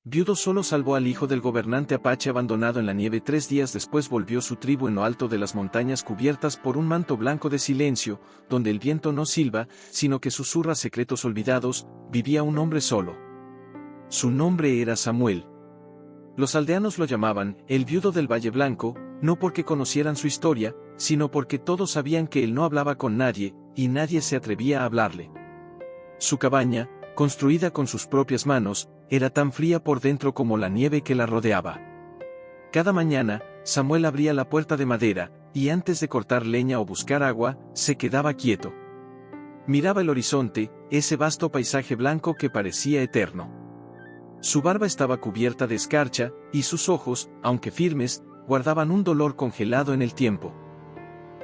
Viudo solo salvó al hijo del gobernante apache abandonado en la nieve. 3 días después volvió su tribu en lo alto de las montañas cubiertas por un manto blanco de silencio, donde el viento no silba, sino que susurra secretos olvidados. Vivía un hombre solo. Su nombre era Samuel. Los aldeanos lo llamaban el viudo del Valle Blanco, no porque conocieran su historia, sino porque todos sabían que él no hablaba con nadie, y nadie se atrevía a hablarle. Su cabaña, construida con sus propias manos, era tan fría por dentro como la nieve que la rodeaba. Cada mañana, Samuel abría la puerta de madera, y antes de cortar leña o buscar agua, se quedaba quieto. Miraba el horizonte, ese vasto paisaje blanco que parecía eterno. Su barba estaba cubierta de escarcha, y sus ojos, aunque firmes, guardaban un dolor congelado en el tiempo.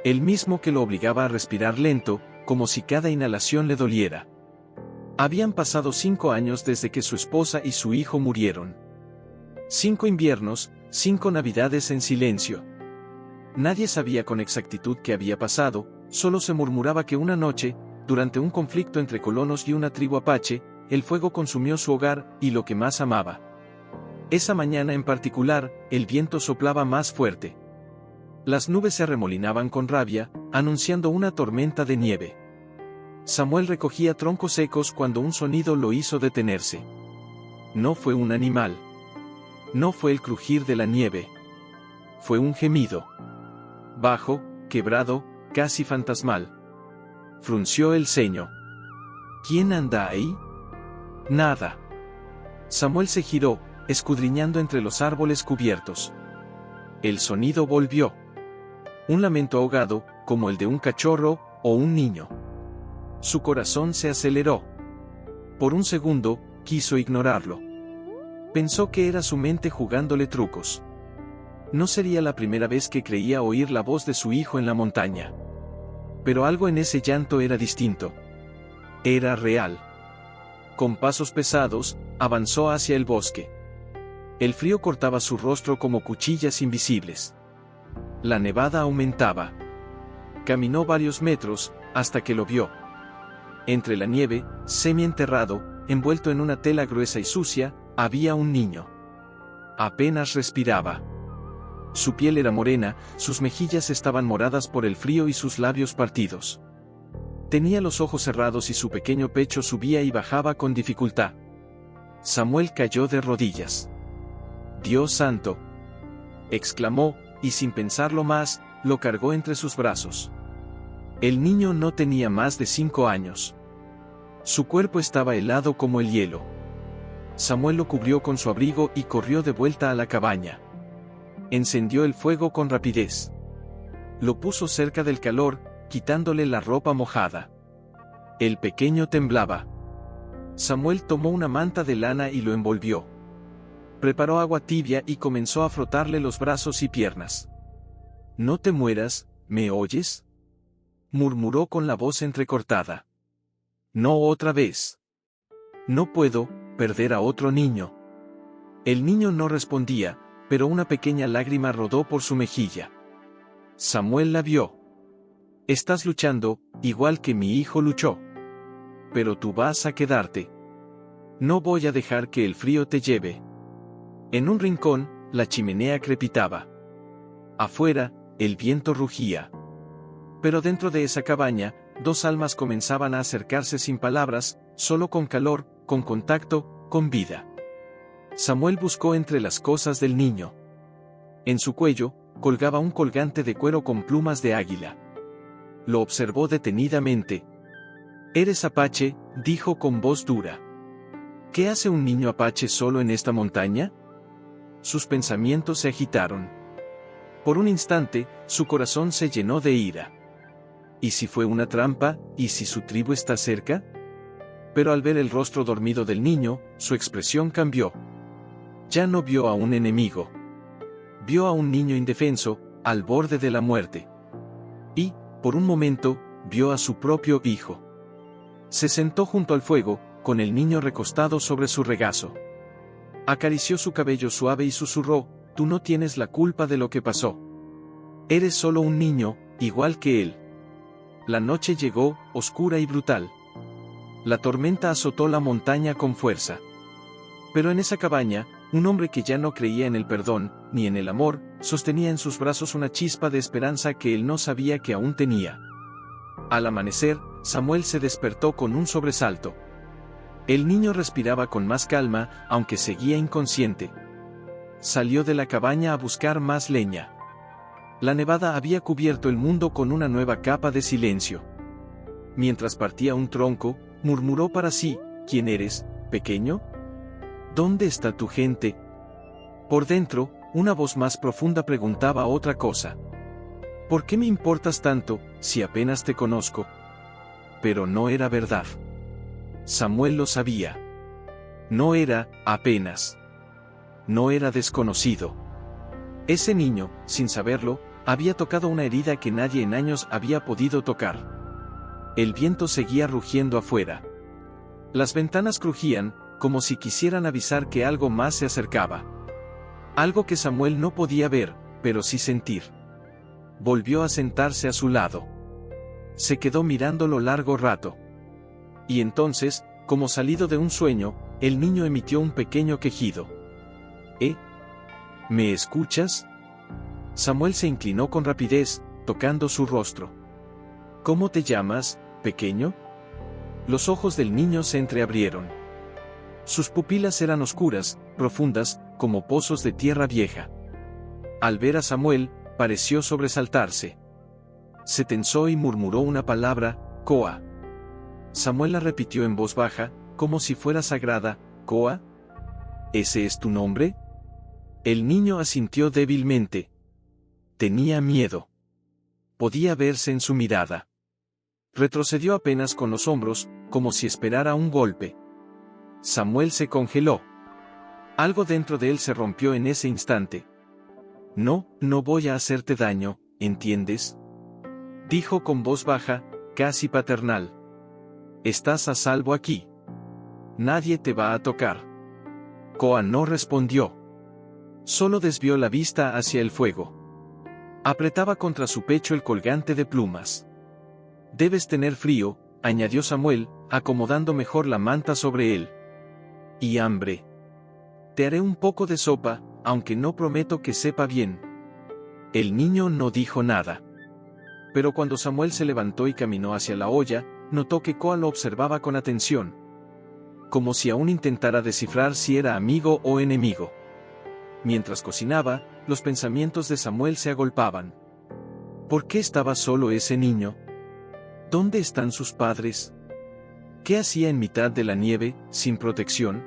El mismo que lo obligaba a respirar lento, como si cada inhalación le doliera. Habían pasado 5 años desde que su esposa y su hijo murieron. 5 inviernos, 5 navidades en silencio. Nadie sabía con exactitud qué había pasado, solo se murmuraba que una noche, durante un conflicto entre colonos y una tribu apache, el fuego consumió su hogar y lo que más amaba. Esa mañana en particular, el viento soplaba más fuerte. Las nubes se arremolinaban con rabia, anunciando una tormenta de nieve. Samuel recogía troncos secos cuando un sonido lo hizo detenerse. No fue un animal. No fue el crujir de la nieve. Fue un gemido. Bajo, quebrado, casi fantasmal. Frunció el ceño. ¿Quién anda ahí? Nada. Samuel se giró, escudriñando entre los árboles cubiertos. El sonido volvió. Un lamento ahogado, como el de un cachorro o un niño. Su corazón se aceleró. Por un segundo, quiso ignorarlo. Pensó que era su mente jugándole trucos. No sería la primera vez que creía oír la voz de su hijo en la montaña. Pero algo en ese llanto era distinto. Era real. Con pasos pesados, avanzó hacia el bosque. El frío cortaba su rostro como cuchillas invisibles. La nevada aumentaba. Caminó varios metros, hasta que lo vio. Entre la nieve, semienterrado, envuelto en una tela gruesa y sucia, había un niño. Apenas respiraba. Su piel era morena, sus mejillas estaban moradas por el frío y sus labios partidos. Tenía los ojos cerrados y su pequeño pecho subía y bajaba con dificultad. Samuel cayó de rodillas. «¡Dios santo!», exclamó, y sin pensarlo más, lo cargó entre sus brazos. El niño no tenía más de 5 años. Su cuerpo estaba helado como el hielo. Samuel lo cubrió con su abrigo y corrió de vuelta a la cabaña. Encendió el fuego con rapidez. Lo puso cerca del calor, quitándole la ropa mojada. El pequeño temblaba. Samuel tomó una manta de lana y lo envolvió. Preparó agua tibia y comenzó a frotarle los brazos y piernas. «No te mueras, ¿me oyes?», murmuró con la voz entrecortada. «No otra vez. No puedo perder a otro niño». El niño no respondía, pero una pequeña lágrima rodó por su mejilla. Samuel la vio. «Estás luchando, igual que mi hijo luchó. Pero tú vas a quedarte. No voy a dejar que el frío te lleve». En un rincón, la chimenea crepitaba. Afuera, el viento rugía. Pero dentro de esa cabaña, 2 almas comenzaban a acercarse sin palabras, solo con calor, con contacto, con vida. Samuel buscó entre las cosas del niño. En su cuello, colgaba un colgante de cuero con plumas de águila. Lo observó detenidamente. «¿Eres apache?», dijo con voz dura. «¿Qué hace un niño apache solo en esta montaña?». Sus pensamientos se agitaron. Por un instante, su corazón se llenó de ira. ¿Y si fue una trampa? ¿Y si su tribu está cerca? Pero al ver el rostro dormido del niño, su expresión cambió. Ya no vio a un enemigo. Vio a un niño indefenso, al borde de la muerte. Y, por un momento, vio a su propio hijo. Se sentó junto al fuego, con el niño recostado sobre su regazo. Acarició su cabello suave y susurró: «Tú no tienes la culpa de lo que pasó. Eres solo un niño, igual que él». La noche llegó, oscura y brutal. La tormenta azotó la montaña con fuerza. Pero en esa cabaña, un hombre que ya no creía en el perdón, ni en el amor, sostenía en sus brazos una chispa de esperanza que él no sabía que aún tenía. Al amanecer, Samuel se despertó con un sobresalto. El niño respiraba con más calma, aunque seguía inconsciente. Salió de la cabaña a buscar más leña. La nevada había cubierto el mundo con una nueva capa de silencio. Mientras partía un tronco, murmuró para sí: ¿Quién eres, pequeño? ¿Dónde está tu gente? Por dentro, una voz más profunda preguntaba otra cosa. ¿Por qué me importas tanto, si apenas te conozco? Pero no era verdad. Samuel lo sabía. No era, apenas. No era desconocido. Ese niño, sin saberlo, había tocado una herida que nadie en años había podido tocar. El viento seguía rugiendo afuera. Las ventanas crujían, como si quisieran avisar que algo más se acercaba. Algo que Samuel no podía ver, pero sí sentir. Volvió a sentarse a su lado. Se quedó mirándolo largo rato. Y entonces, como salido de un sueño, el niño emitió un pequeño quejido. ¿Me escuchas? Samuel se inclinó con rapidez, tocando su rostro. ¿Cómo te llamas, pequeño? Los ojos del niño se entreabrieron. Sus pupilas eran oscuras, profundas, como pozos de tierra vieja. Al ver a Samuel, pareció sobresaltarse. Se tensó y murmuró una palabra: Koa. Samuel la repitió en voz baja, como si fuera sagrada: ¿Koa? ¿Ese es tu nombre? El niño asintió débilmente. Tenía miedo. Podía verse en su mirada. Retrocedió apenas con los hombros, como si esperara un golpe. Samuel se congeló. Algo dentro de él se rompió en ese instante. No voy a hacerte daño, ¿entiendes? Dijo con voz baja, casi paternal. Estás a salvo aquí. Nadie te va a tocar. Koa no respondió. Solo desvió la vista hacia el fuego. Apretaba contra su pecho el colgante de plumas. Debes tener frío, añadió Samuel, acomodando mejor la manta sobre él. Y hambre. Te haré un poco de sopa, aunque no prometo que sepa bien. El niño no dijo nada. Pero cuando Samuel se levantó y caminó hacia la olla, notó que Koa lo observaba con atención. Como si aún intentara descifrar si era amigo o enemigo. Mientras cocinaba, los pensamientos de Samuel se agolpaban. ¿Por qué estaba solo ese niño? ¿Dónde están sus padres? ¿Qué hacía en mitad de la nieve, sin protección?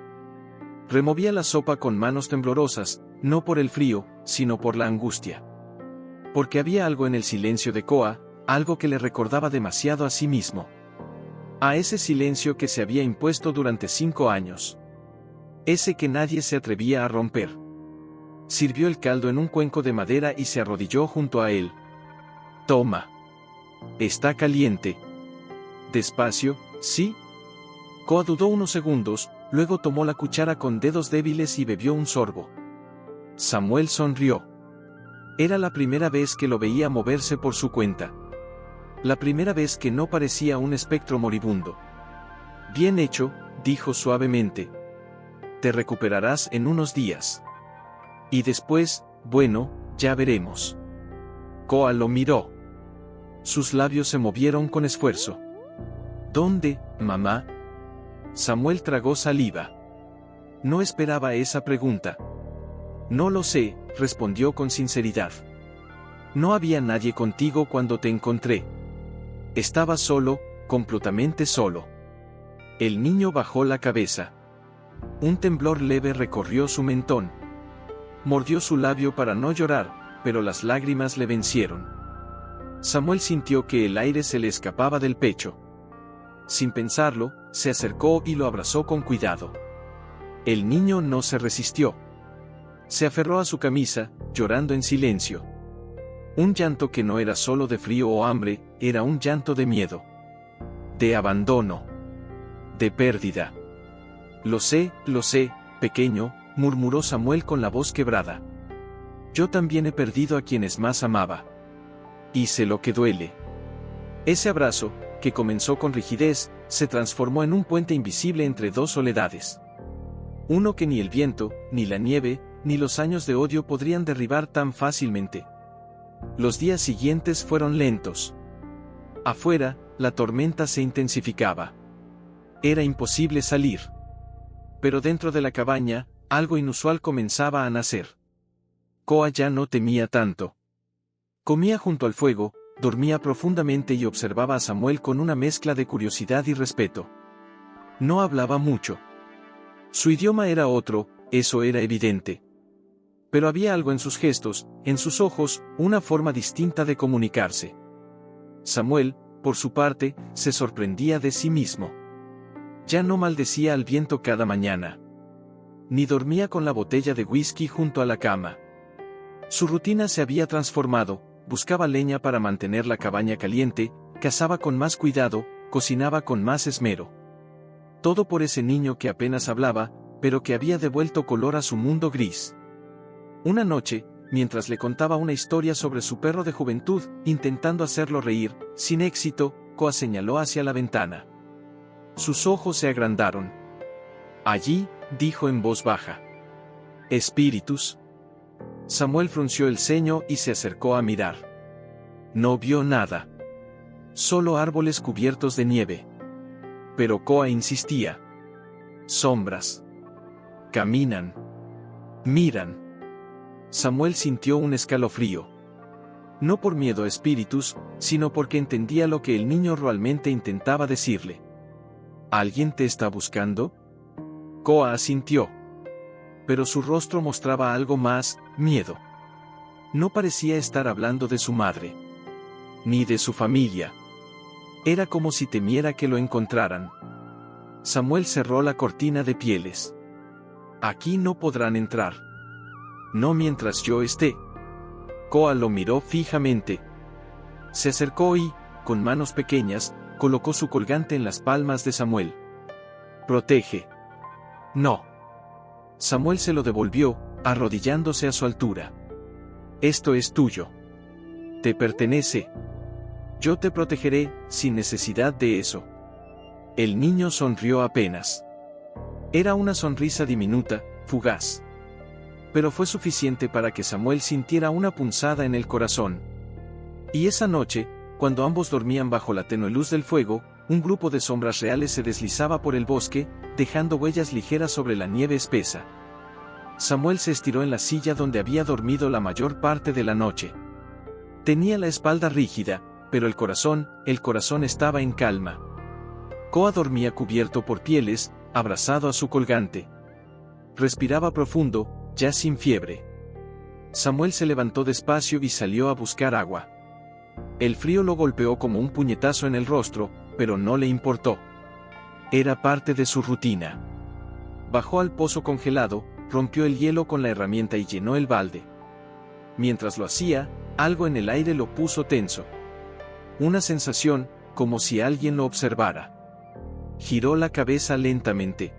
Removía la sopa con manos temblorosas, no por el frío, sino por la angustia. Porque había algo en el silencio de Koa, algo que le recordaba demasiado a sí mismo. A ese silencio que se había impuesto durante 5 años. Ese que nadie se atrevía a romper. Sirvió el caldo en un cuenco de madera y se arrodilló junto a él. Toma. Está caliente. Despacio, ¿sí? Koa dudó unos segundos, luego tomó la cuchara con dedos débiles y bebió un sorbo. Samuel sonrió. Era la primera vez que lo veía moverse por su cuenta. La primera vez que no parecía un espectro moribundo. Bien hecho, dijo suavemente. Te recuperarás en unos días. Y después, bueno, ya veremos. Koa lo miró. Sus labios se movieron con esfuerzo. ¿Dónde, mamá? Samuel tragó saliva. No esperaba esa pregunta. No lo sé, respondió con sinceridad. No había nadie contigo cuando te encontré. Estaba solo, completamente solo. El niño bajó la cabeza. Un temblor leve recorrió su mentón. Mordió su labio para no llorar, pero las lágrimas le vencieron. Samuel sintió que el aire se le escapaba del pecho. Sin pensarlo, se acercó y lo abrazó con cuidado. El niño no se resistió. Se aferró a su camisa, llorando en silencio. Un llanto que no era solo de frío o hambre, era un llanto de miedo. De abandono. De pérdida. Lo sé, pequeño, murmuró Samuel con la voz quebrada. Yo también he perdido a quienes más amaba. Y sé lo que duele. Ese abrazo, que comenzó con rigidez, se transformó en un puente invisible entre dos soledades. Uno que ni el viento, ni la nieve, ni los años de odio podrían derribar tan fácilmente. Los días siguientes fueron lentos. Afuera, la tormenta se intensificaba. Era imposible salir. Pero dentro de la cabaña, algo inusual comenzaba a nacer. Koa ya no temía tanto. Comía junto al fuego, dormía profundamente y observaba a Samuel con una mezcla de curiosidad y respeto. No hablaba mucho. Su idioma era otro, eso era evidente. Pero había algo en sus gestos, en sus ojos, una forma distinta de comunicarse. Samuel, por su parte, se sorprendía de sí mismo. Ya no maldecía al viento cada mañana. Ni dormía con la botella de whisky junto a la cama. Su rutina se había transformado, buscaba leña para mantener la cabaña caliente, cazaba con más cuidado, cocinaba con más esmero. Todo por ese niño que apenas hablaba, pero que había devuelto color a su mundo gris. Una noche, mientras le contaba una historia sobre su perro de juventud, intentando hacerlo reír, sin éxito, Koa señaló hacia la ventana. Sus ojos se agrandaron. Allí, dijo en voz baja. ¿Espíritus? Samuel frunció el ceño y se acercó a mirar. No vio nada. Solo árboles cubiertos de nieve. Pero Koa insistía. Sombras. Caminan. Miran. Samuel sintió un escalofrío. No por miedo a espíritus, sino porque entendía lo que el niño realmente intentaba decirle. ¿Alguien te está buscando? Koa asintió. Pero su rostro mostraba algo más, miedo. No parecía estar hablando de su madre. Ni de su familia. Era como si temiera que lo encontraran. Samuel cerró la cortina de pieles. Aquí no podrán entrar. No mientras yo esté. Koa lo miró fijamente. Se acercó y, con manos pequeñas, colocó su colgante en las palmas de Samuel. Protege. No. Samuel se lo devolvió, arrodillándose a su altura. Esto es tuyo. Te pertenece. Yo te protegeré, sin necesidad de eso. El niño sonrió apenas. Era una sonrisa diminuta, fugaz. Pero fue suficiente para que Samuel sintiera una punzada en el corazón. Y esa noche, cuando ambos dormían bajo la tenue luz del fuego, un grupo de sombras reales se deslizaba por el bosque, dejando huellas ligeras sobre la nieve espesa. Samuel se estiró en la silla donde había dormido la mayor parte de la noche. Tenía la espalda rígida, pero el corazón estaba en calma. Koa dormía cubierto por pieles, abrazado a su colgante. Respiraba profundo, ya sin fiebre. Samuel se levantó despacio y salió a buscar agua. El frío lo golpeó como un puñetazo en el rostro, pero no le importó. Era parte de su rutina. Bajó al pozo congelado, rompió el hielo con la herramienta y llenó el balde. Mientras lo hacía, algo en el aire lo puso tenso. Una sensación, como si alguien lo observara. Giró la cabeza lentamente.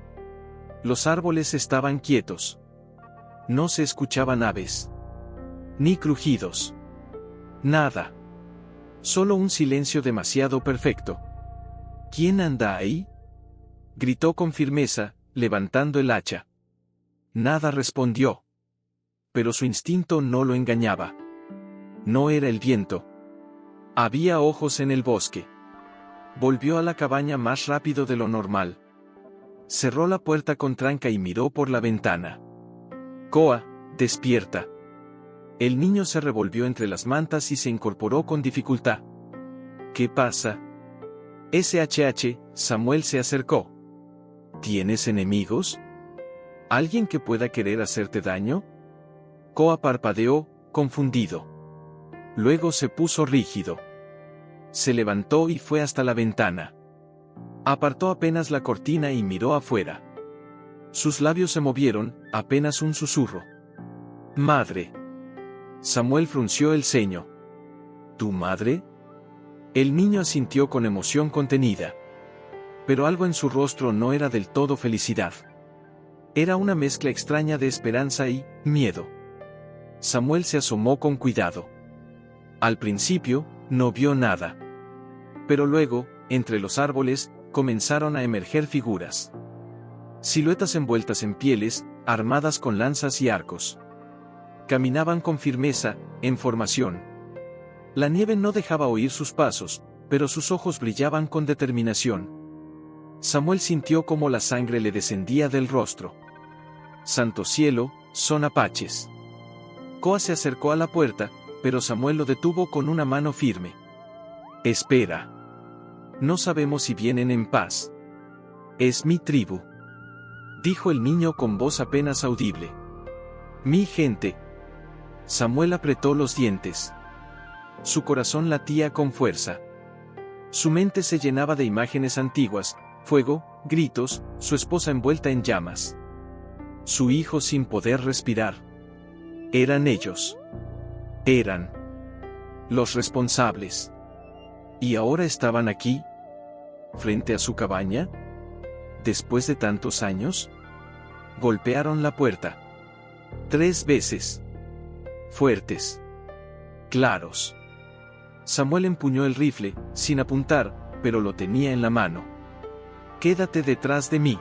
Los árboles estaban quietos. No se escuchaban aves. Ni crujidos. Nada. Solo un silencio demasiado perfecto. ¿Quién anda ahí? Gritó con firmeza, levantando el hacha. Nada respondió. Pero su instinto no lo engañaba. No era el viento. Había ojos en el bosque. Volvió a la cabaña más rápido de lo normal. Cerró la puerta con tranca y miró por la ventana. Koa, despierta. El niño se revolvió entre las mantas y se incorporó con dificultad. ¿Qué pasa? SHH, Samuel se acercó. ¿Tienes enemigos? ¿Alguien que pueda querer hacerte daño? Koa parpadeó, confundido. Luego se puso rígido. Se levantó y fue hasta la ventana. Apartó apenas la cortina y miró afuera. Sus labios se movieron, apenas un susurro. Madre. Samuel frunció el ceño. ¿Tu madre? El niño asintió con emoción contenida. Pero algo en su rostro no era del todo felicidad. Era una mezcla extraña de esperanza y miedo. Samuel se asomó con cuidado. Al principio, no vio nada. Pero luego, entre los árboles, comenzaron a emerger figuras. Siluetas envueltas en pieles, armadas con lanzas y arcos. Caminaban con firmeza, en formación. La nieve no dejaba oír sus pasos, pero sus ojos brillaban con determinación. Samuel sintió cómo la sangre le descendía del rostro. Santo cielo, son apaches. Koa se acercó a la puerta, pero Samuel lo detuvo con una mano firme. Espera. No sabemos si vienen en paz. Es mi tribu, dijo el niño con voz apenas audible. Mi gente. Samuel apretó los dientes. Su corazón latía con fuerza. Su mente se llenaba de imágenes antiguas, fuego, gritos, su esposa envuelta en llamas. Su hijo sin poder respirar. Eran ellos. Eran los responsables. ¿Y ahora estaban aquí? ¿Frente a su cabaña? Después de tantos años. Golpearon la puerta. 3 veces. Fuertes. Claros. Samuel empuñó el rifle, sin apuntar, pero lo tenía en la mano. Quédate detrás de mí.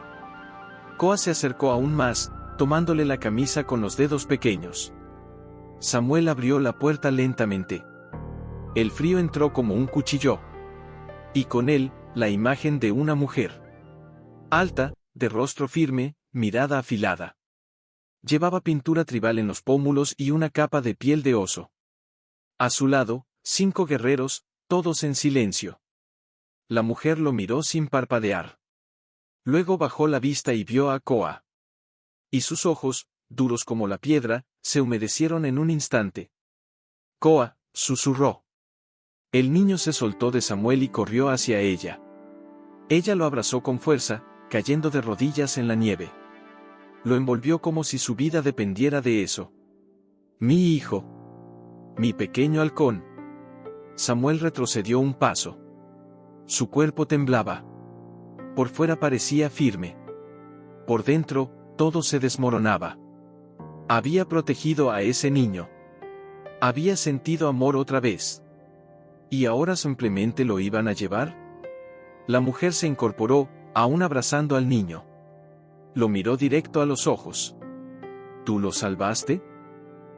Koa se acercó aún más, tomándole la camisa con los dedos pequeños. Samuel abrió la puerta lentamente. El frío entró como un cuchillo. Y con él, la imagen de una mujer. Alta, de rostro firme, mirada afilada. Llevaba pintura tribal en los pómulos y una capa de piel de oso. A su lado, 5 guerreros, todos en silencio. La mujer lo miró sin parpadear. Luego bajó la vista y vio a Koa. Y sus ojos, duros como la piedra, se humedecieron en un instante. Koa, susurró. El niño se soltó de Samuel y corrió hacia ella. Ella lo abrazó con fuerza, cayendo de rodillas en la nieve. Lo envolvió como si su vida dependiera de eso. Mi hijo. Mi pequeño halcón. Samuel retrocedió un paso. Su cuerpo temblaba. Por fuera parecía firme. Por dentro, todo se desmoronaba. Había protegido a ese niño. Había sentido amor otra vez. ¿Y ahora simplemente lo iban a llevar? La mujer se incorporó, aún abrazando al niño. Lo miró directo a los ojos. ¿Tú lo salvaste?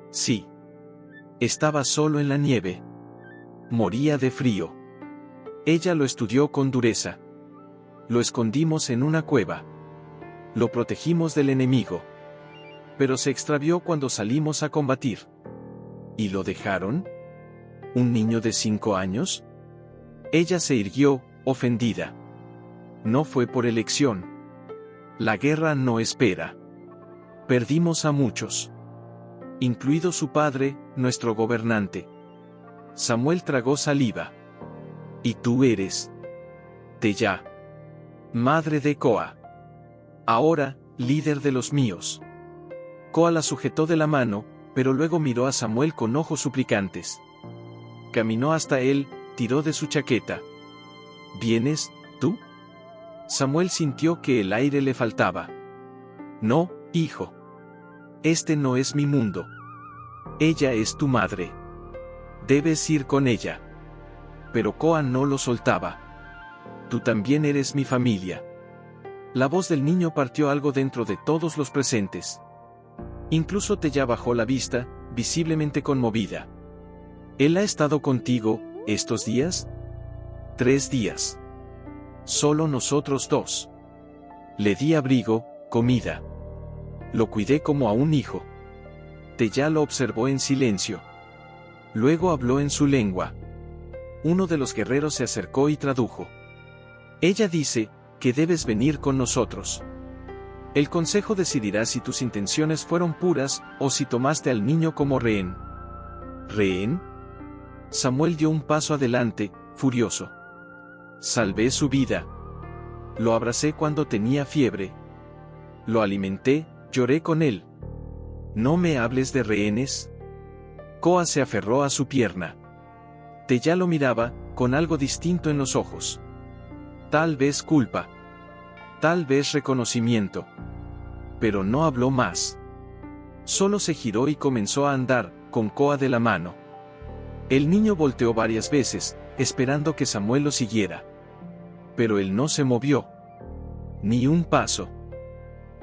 Sí. Estaba solo en la nieve. Moría de frío. Ella lo estudió con dureza. Lo escondimos en una cueva. Lo protegimos del enemigo. Pero se extravió cuando salimos a combatir. ¿Y lo dejaron? ¿Un niño de 5 años? Ella se irguió, ofendida. No fue por elección. La guerra no espera. Perdimos a muchos. Incluido su padre, nuestro gobernante. Samuel tragó saliva. ¿Y tú eres? Teya. Madre de Koa. Ahora, líder de los míos. Koa la sujetó de la mano, pero luego miró a Samuel con ojos suplicantes. Caminó hasta él, tiró de su chaqueta. ¿Vienes, tú? Samuel sintió que el aire le faltaba. No, hijo. Este no es mi mundo. Ella es tu madre. Debes ir con ella. Pero Koa no lo soltaba. Tú también eres mi familia. La voz del niño partió algo dentro de todos los presentes. Incluso Teya bajó la vista, visiblemente conmovida. ¿Él ha estado contigo, estos días? 3 días. Solo nosotros 2. Le di abrigo, comida. Lo cuidé como a un hijo. Teya lo observó en silencio. Luego habló en su lengua. Uno de los guerreros se acercó y tradujo. Ella dice, que debes venir con nosotros. El consejo decidirá si tus intenciones fueron puras, o si tomaste al niño como rehén. ¿Rehén? Samuel dio un paso adelante, furioso. Salvé su vida. Lo abracé cuando tenía fiebre. Lo alimenté, lloré con él. ¿No me hables de rehenes? Koa se aferró a su pierna. Teya lo miraba, con algo distinto en los ojos. Tal vez culpa. Tal vez reconocimiento. Pero no habló más. Solo se giró y comenzó a andar, con Koa de la mano. El niño volteó varias veces, esperando que Samuel lo siguiera. Pero él no se movió. Ni un paso.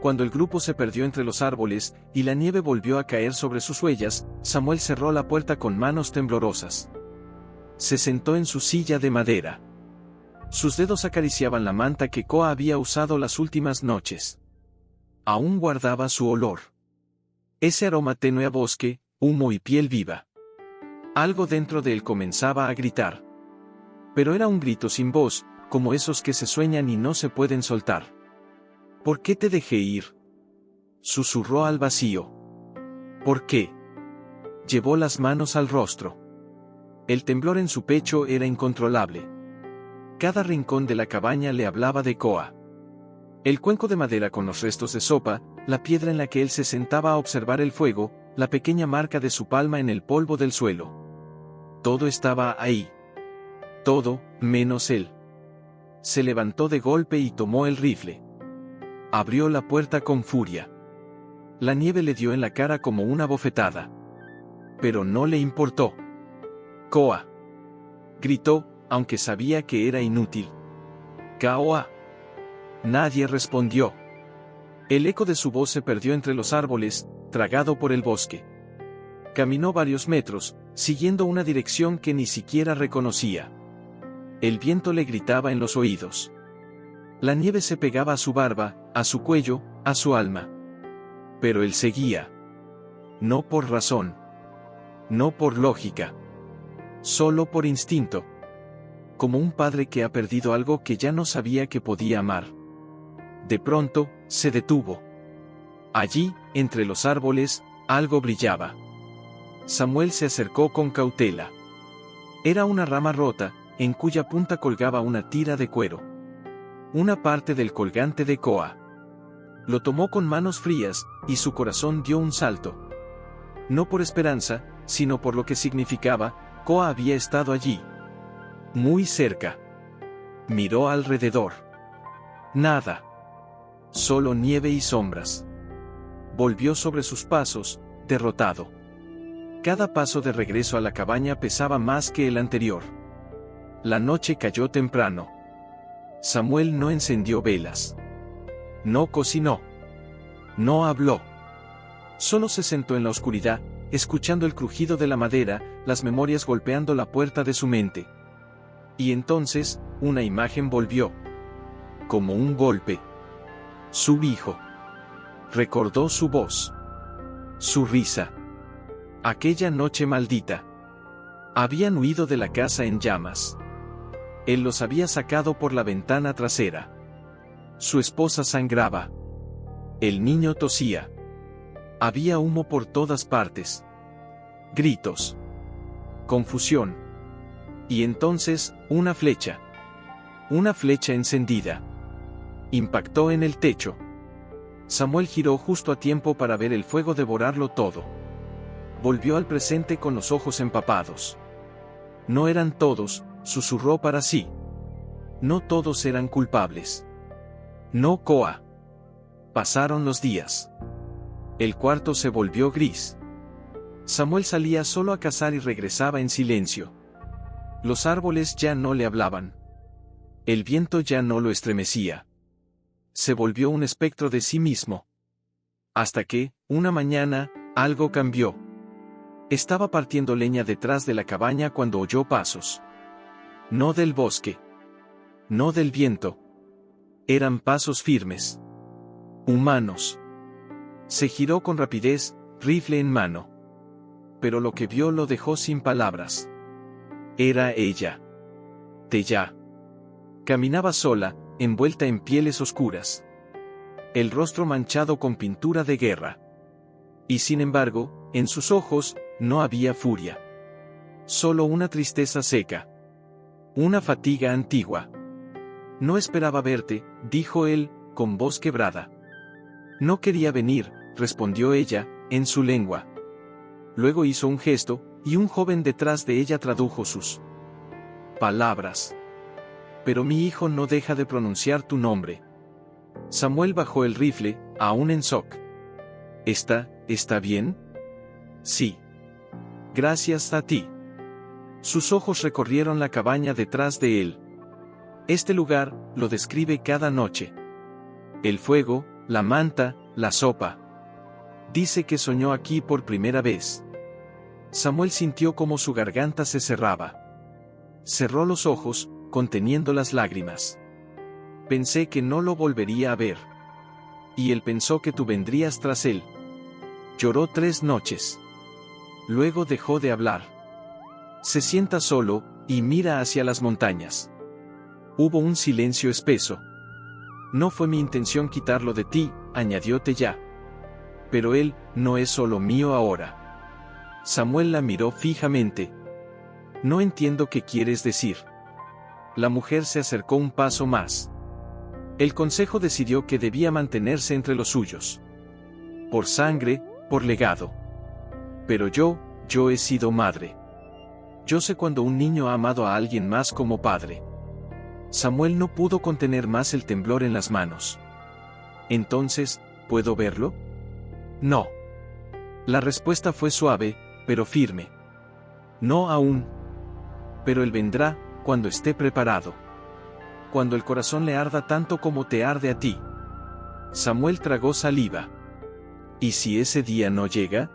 Cuando el grupo se perdió entre los árboles, y la nieve volvió a caer sobre sus huellas, Samuel cerró la puerta con manos temblorosas. Se sentó en su silla de madera. Sus dedos acariciaban la manta que Koa había usado las últimas noches. Aún guardaba su olor. Ese aroma tenue a bosque, humo y piel viva. Algo dentro de él comenzaba a gritar. Pero era un grito sin voz, como esos que se sueñan y no se pueden soltar. ¿Por qué te dejé ir? Susurró al vacío. ¿Por qué? Llevó las manos al rostro. El temblor en su pecho era incontrolable. Cada rincón de la cabaña le hablaba de Koa. El cuenco de madera con los restos de sopa, la piedra en la que él se sentaba a observar el fuego, la pequeña marca de su palma en el polvo del suelo. Todo estaba ahí. Todo, menos él. Se levantó de golpe y tomó el rifle. Abrió la puerta con furia. La nieve le dio en la cara como una bofetada. Pero no le importó. «Koa», gritó, aunque sabía que era inútil. «Koa». Nadie respondió. El eco de su voz se perdió entre los árboles, tragado por el bosque. Caminó varios metros, siguiendo una dirección que ni siquiera reconocía. El viento le gritaba en los oídos. La nieve se pegaba a su barba, a su cuello, a su alma. Pero él seguía. No por razón. No por lógica. Solo por instinto. Como un padre que ha perdido algo que ya no sabía que podía amar. De pronto, se detuvo. Allí, entre los árboles, algo brillaba. Samuel se acercó con cautela. Era una rama rota, en cuya punta colgaba una tira de cuero. Una parte del colgante de Koa. Lo tomó con manos frías, y su corazón dio un salto. No por esperanza, sino por lo que significaba, Koa había estado allí. Muy cerca. Miró alrededor. Nada. Solo nieve y sombras. Volvió sobre sus pasos, derrotado. Cada paso de regreso a la cabaña pesaba más que el anterior. La noche cayó temprano. Samuel no encendió velas. No cocinó. No habló. Solo se sentó en la oscuridad, escuchando el crujido de la madera, las memorias golpeando la puerta de su mente. Y entonces, una imagen volvió. Como un golpe. Su hijo. Recordó su voz. Su risa. Aquella noche maldita. Habían huido de la casa en llamas. Él los había sacado por la ventana trasera. Su esposa sangraba. El niño tosía. Había humo por todas partes. Gritos. Confusión. Y entonces, una flecha. Una flecha encendida. Impactó en el techo. Samuel giró justo a tiempo para ver el fuego devorarlo todo. Volvió al presente con los ojos empapados. No eran todos, susurró para sí. No todos eran culpables. No Koa. Pasaron los días. El cuarto se volvió gris. Samuel salía solo a cazar y regresaba en silencio. Los árboles ya no le hablaban. El viento ya no lo estremecía. Se volvió un espectro de sí mismo. Hasta que, una mañana, algo cambió. Estaba partiendo leña detrás de la cabaña cuando oyó pasos. No del bosque. No del viento. Eran pasos firmes. Humanos. Se giró con rapidez, rifle en mano. Pero lo que vio lo dejó sin palabras. Era ella. Teya. Caminaba sola, envuelta en pieles oscuras. El rostro manchado con pintura de guerra. Y sin embargo, en sus ojos, no había furia. Solo una tristeza seca. Una fatiga antigua. No esperaba verte, dijo él, con voz quebrada. No quería venir, respondió ella, en su lengua. Luego hizo un gesto, y un joven detrás de ella tradujo sus palabras. Pero mi hijo no deja de pronunciar tu nombre. Samuel bajó el rifle, aún en shock. ¿Está bien? Sí. Gracias a ti. Sus ojos recorrieron la cabaña detrás de él. Este lugar, lo describe cada noche. El fuego, la manta, la sopa. Dice que soñó aquí por primera vez. Samuel sintió como su garganta se cerraba. Cerró los ojos, conteniendo las lágrimas. Pensé que no lo volvería a ver. Y él pensó que tú vendrías tras él. Lloró 3 noches. Luego dejó de hablar. Se sienta solo, y mira hacia las montañas. Hubo un silencio espeso. No fue mi intención quitarlo de ti, añadió Tella. Pero él, no es solo mío ahora. Samuel la miró fijamente. No entiendo qué quieres decir. La mujer se acercó un paso más. El consejo decidió que debía mantenerse entre los suyos. Por sangre, por legado. Pero yo he sido madre. Yo sé cuando un niño ha amado a alguien más como padre. Samuel no pudo contener más el temblor en las manos. Entonces, ¿puedo verlo? No. La respuesta fue suave, pero firme. No aún. Pero él vendrá, cuando esté preparado. Cuando el corazón le arda tanto como te arde a ti. Samuel tragó saliva. ¿Y si ese día no llega?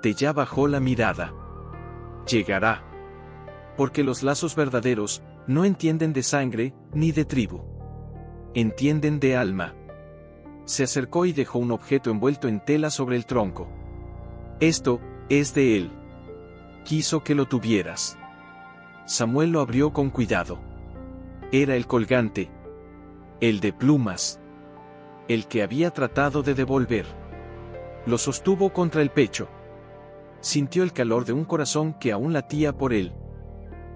Tella bajó la mirada. Llegará. Porque los lazos verdaderos no entienden de sangre, ni de tribu. Entienden de alma. Se acercó y dejó un objeto envuelto en tela sobre el tronco. Esto es de él. Quiso que lo tuvieras. Samuel lo abrió con cuidado. Era el colgante. El de plumas. El que había tratado de devolver. Lo sostuvo contra el pecho. Sintió el calor de un corazón que aún latía por él.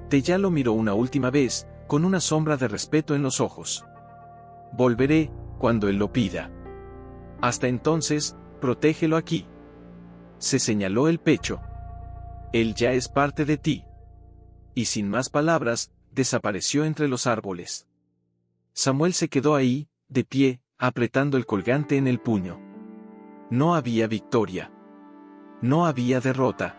Tella lo miró una última vez, con una sombra de respeto en los ojos. Volveré, cuando él lo pida. Hasta entonces, protégelo aquí. Se señaló el pecho. Él ya es parte de ti. Y sin más palabras, desapareció entre los árboles. Samuel se quedó ahí, de pie, apretando el colgante en el puño. No había victoria. No había derrota.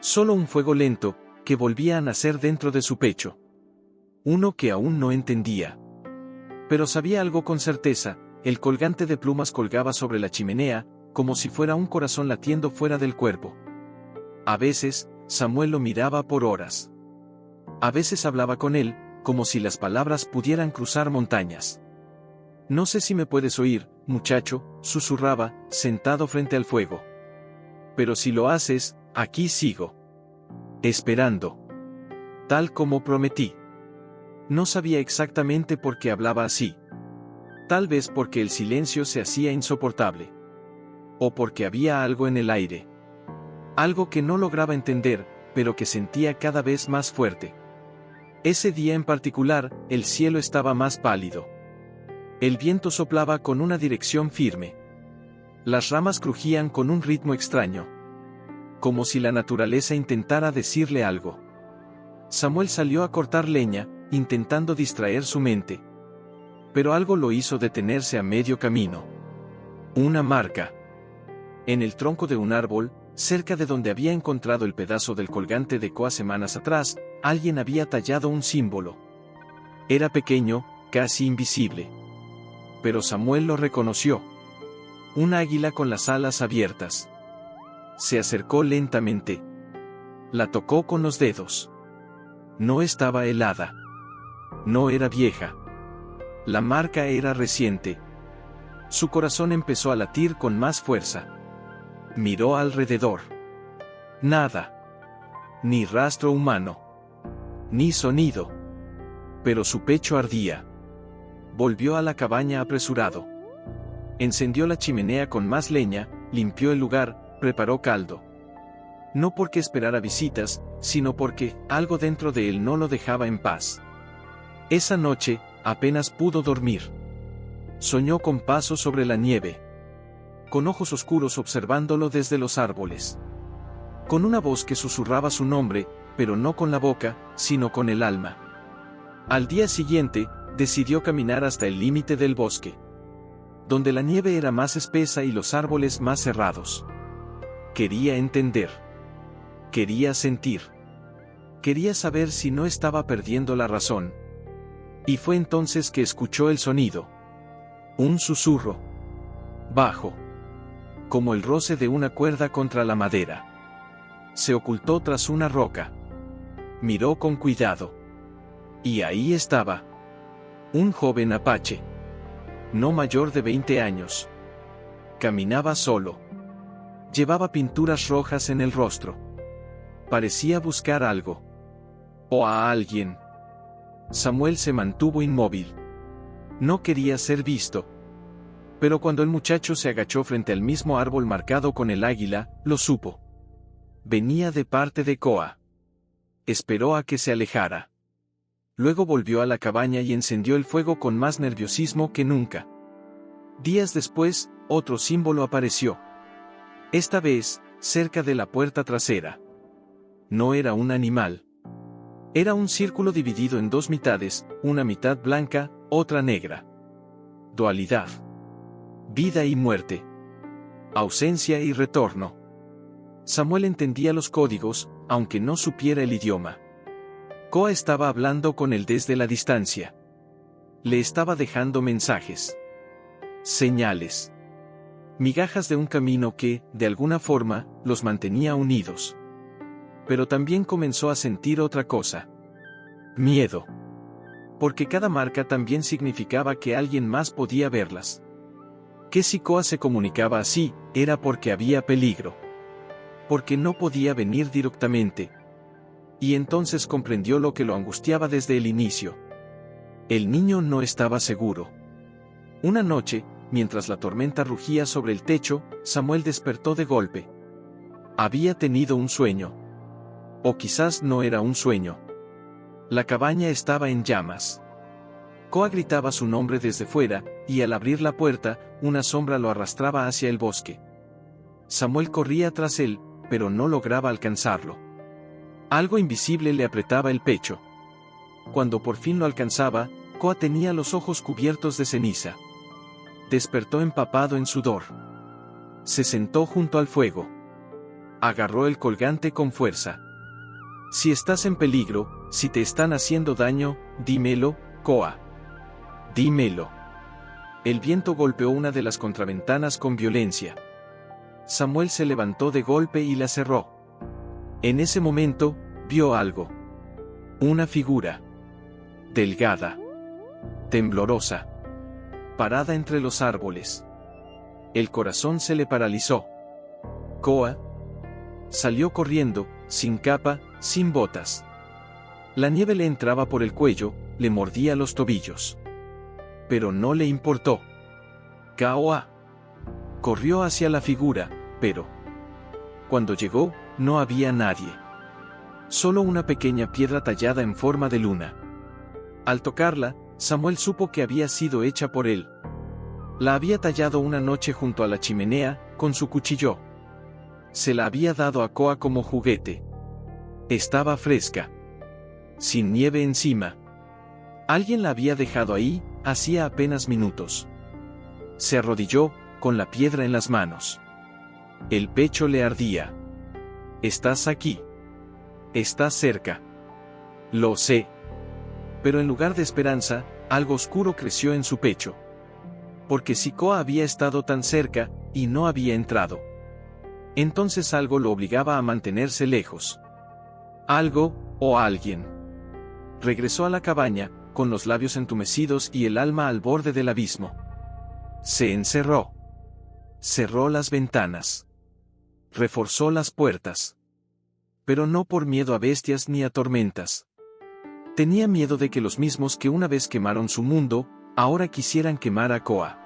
Solo un fuego lento, que volvía a nacer dentro de su pecho. Uno que aún no entendía. Pero sabía algo con certeza, el colgante de plumas colgaba sobre la chimenea, como si fuera un corazón latiendo fuera del cuerpo. A veces, Samuel lo miraba por horas. A veces hablaba con él, como si las palabras pudieran cruzar montañas. No sé si me puedes oír, muchacho, susurraba, sentado frente al fuego. Pero si lo haces, aquí sigo. Esperando. Tal como prometí. No sabía exactamente por qué hablaba así. Tal vez porque el silencio se hacía insoportable. O porque había algo en el aire. Algo que no lograba entender, pero que sentía cada vez más fuerte. Ese día en particular, el cielo estaba más pálido. El viento soplaba con una dirección firme. Las ramas crujían con un ritmo extraño. Como si la naturaleza intentara decirle algo. Samuel salió a cortar leña, intentando distraer su mente. Pero algo lo hizo detenerse a medio camino. Una marca. En el tronco de un árbol, cerca de donde había encontrado el pedazo del colgante de Koa semanas atrás, alguien había tallado un símbolo. Era pequeño, casi invisible. Pero Samuel lo reconoció. Un águila con las alas abiertas. Se acercó lentamente. La tocó con los dedos. No estaba helada. No era vieja. La marca era reciente. Su corazón empezó a latir con más fuerza. Miró alrededor. Nada. Ni rastro humano. Ni sonido. Pero su pecho ardía. Volvió a la cabaña apresurado. Encendió la chimenea con más leña, limpió el lugar, preparó caldo. No porque esperara visitas, sino porque algo dentro de él no lo dejaba en paz. Esa noche, apenas pudo dormir. Soñó con pasos sobre la nieve. Con ojos oscuros observándolo desde los árboles. Con una voz que susurraba su nombre, pero no con la boca, sino con el alma. Al día siguiente, decidió caminar hasta el límite del bosque. Donde la nieve era más espesa y los árboles más cerrados. Quería entender. Quería sentir. Quería saber si no estaba perdiendo la razón. Y fue entonces que escuchó el sonido. Un susurro. bajo, como el roce de una cuerda contra la madera. Se ocultó tras una roca. Miró con cuidado. Y ahí estaba. Un joven apache. No mayor de 20 años. Caminaba solo. Llevaba pinturas rojas en el rostro. Parecía buscar algo. O a alguien. Samuel se mantuvo inmóvil. No quería ser visto. Pero cuando el muchacho se agachó frente al mismo árbol marcado con el águila, lo supo. Venía de parte de Koa. Esperó a que se alejara. Luego volvió a la cabaña y encendió el fuego con más nerviosismo que nunca. Días después, otro símbolo apareció. Esta vez, cerca de la puerta trasera. No era un animal. Era un círculo dividido en dos mitades, una mitad blanca, otra negra. Dualidad. Vida y muerte. Ausencia y retorno. Samuel entendía los códigos, aunque no supiera el idioma. Koa estaba hablando con él desde la distancia. Le estaba dejando mensajes. Señales. Migajas de un camino que, de alguna forma, los mantenía unidos. Pero también comenzó a sentir otra cosa. Miedo. Porque cada marca también significaba que alguien más podía verlas. Que si Koa se comunicaba así, era porque había peligro. Porque no podía venir directamente. Y entonces comprendió lo que lo angustiaba desde el inicio. El niño no estaba seguro. Una noche, mientras la tormenta rugía sobre el techo, Samuel despertó de golpe. Había tenido un sueño. O quizás no era un sueño. La cabaña estaba en llamas. Koa gritaba su nombre desde fuera, y al abrir la puerta, una sombra lo arrastraba hacia el bosque. Samuel corría tras él, pero no lograba alcanzarlo. Algo invisible le apretaba el pecho. Cuando por fin lo alcanzaba, Koa tenía los ojos cubiertos de ceniza. Despertó empapado en sudor. Se sentó junto al fuego. Agarró el colgante con fuerza. Si estás en peligro, si te están haciendo daño, dímelo, Koa. Dímelo. El viento golpeó una de las contraventanas con violencia. Samuel se levantó de golpe y la cerró. En ese momento, vio algo. Una figura. Delgada. Temblorosa. Parada entre los árboles. El corazón se le paralizó. Koa. Salió corriendo, sin capa, sin botas. La nieve le entraba por el cuello, le mordía los tobillos. Pero no le importó. Koa. Corrió hacia la figura, pero cuando llegó, no había nadie. Solo una pequeña piedra tallada en forma de luna. Al tocarla, Samuel supo que había sido hecha por él. La había tallado una noche junto a la chimenea, con su cuchillo. Se la había dado a Koa como juguete. Estaba fresca. Sin nieve encima. Alguien la había dejado ahí, hacía apenas minutos. Se arrodilló, con la piedra en las manos. El pecho le ardía. Estás aquí. Estás cerca. Lo sé. Pero en lugar de esperanza, algo oscuro creció en su pecho. Porque si Koa había estado tan cerca, y no había entrado. Entonces algo lo obligaba a mantenerse lejos. Algo, o alguien. Regresó a la cabaña, con los labios entumecidos y el alma al borde del abismo. Se encerró. Cerró las ventanas. Reforzó las puertas. Pero no por miedo a bestias ni a tormentas. Tenía miedo de que los mismos que una vez quemaron su mundo, ahora quisieran quemar a Koa.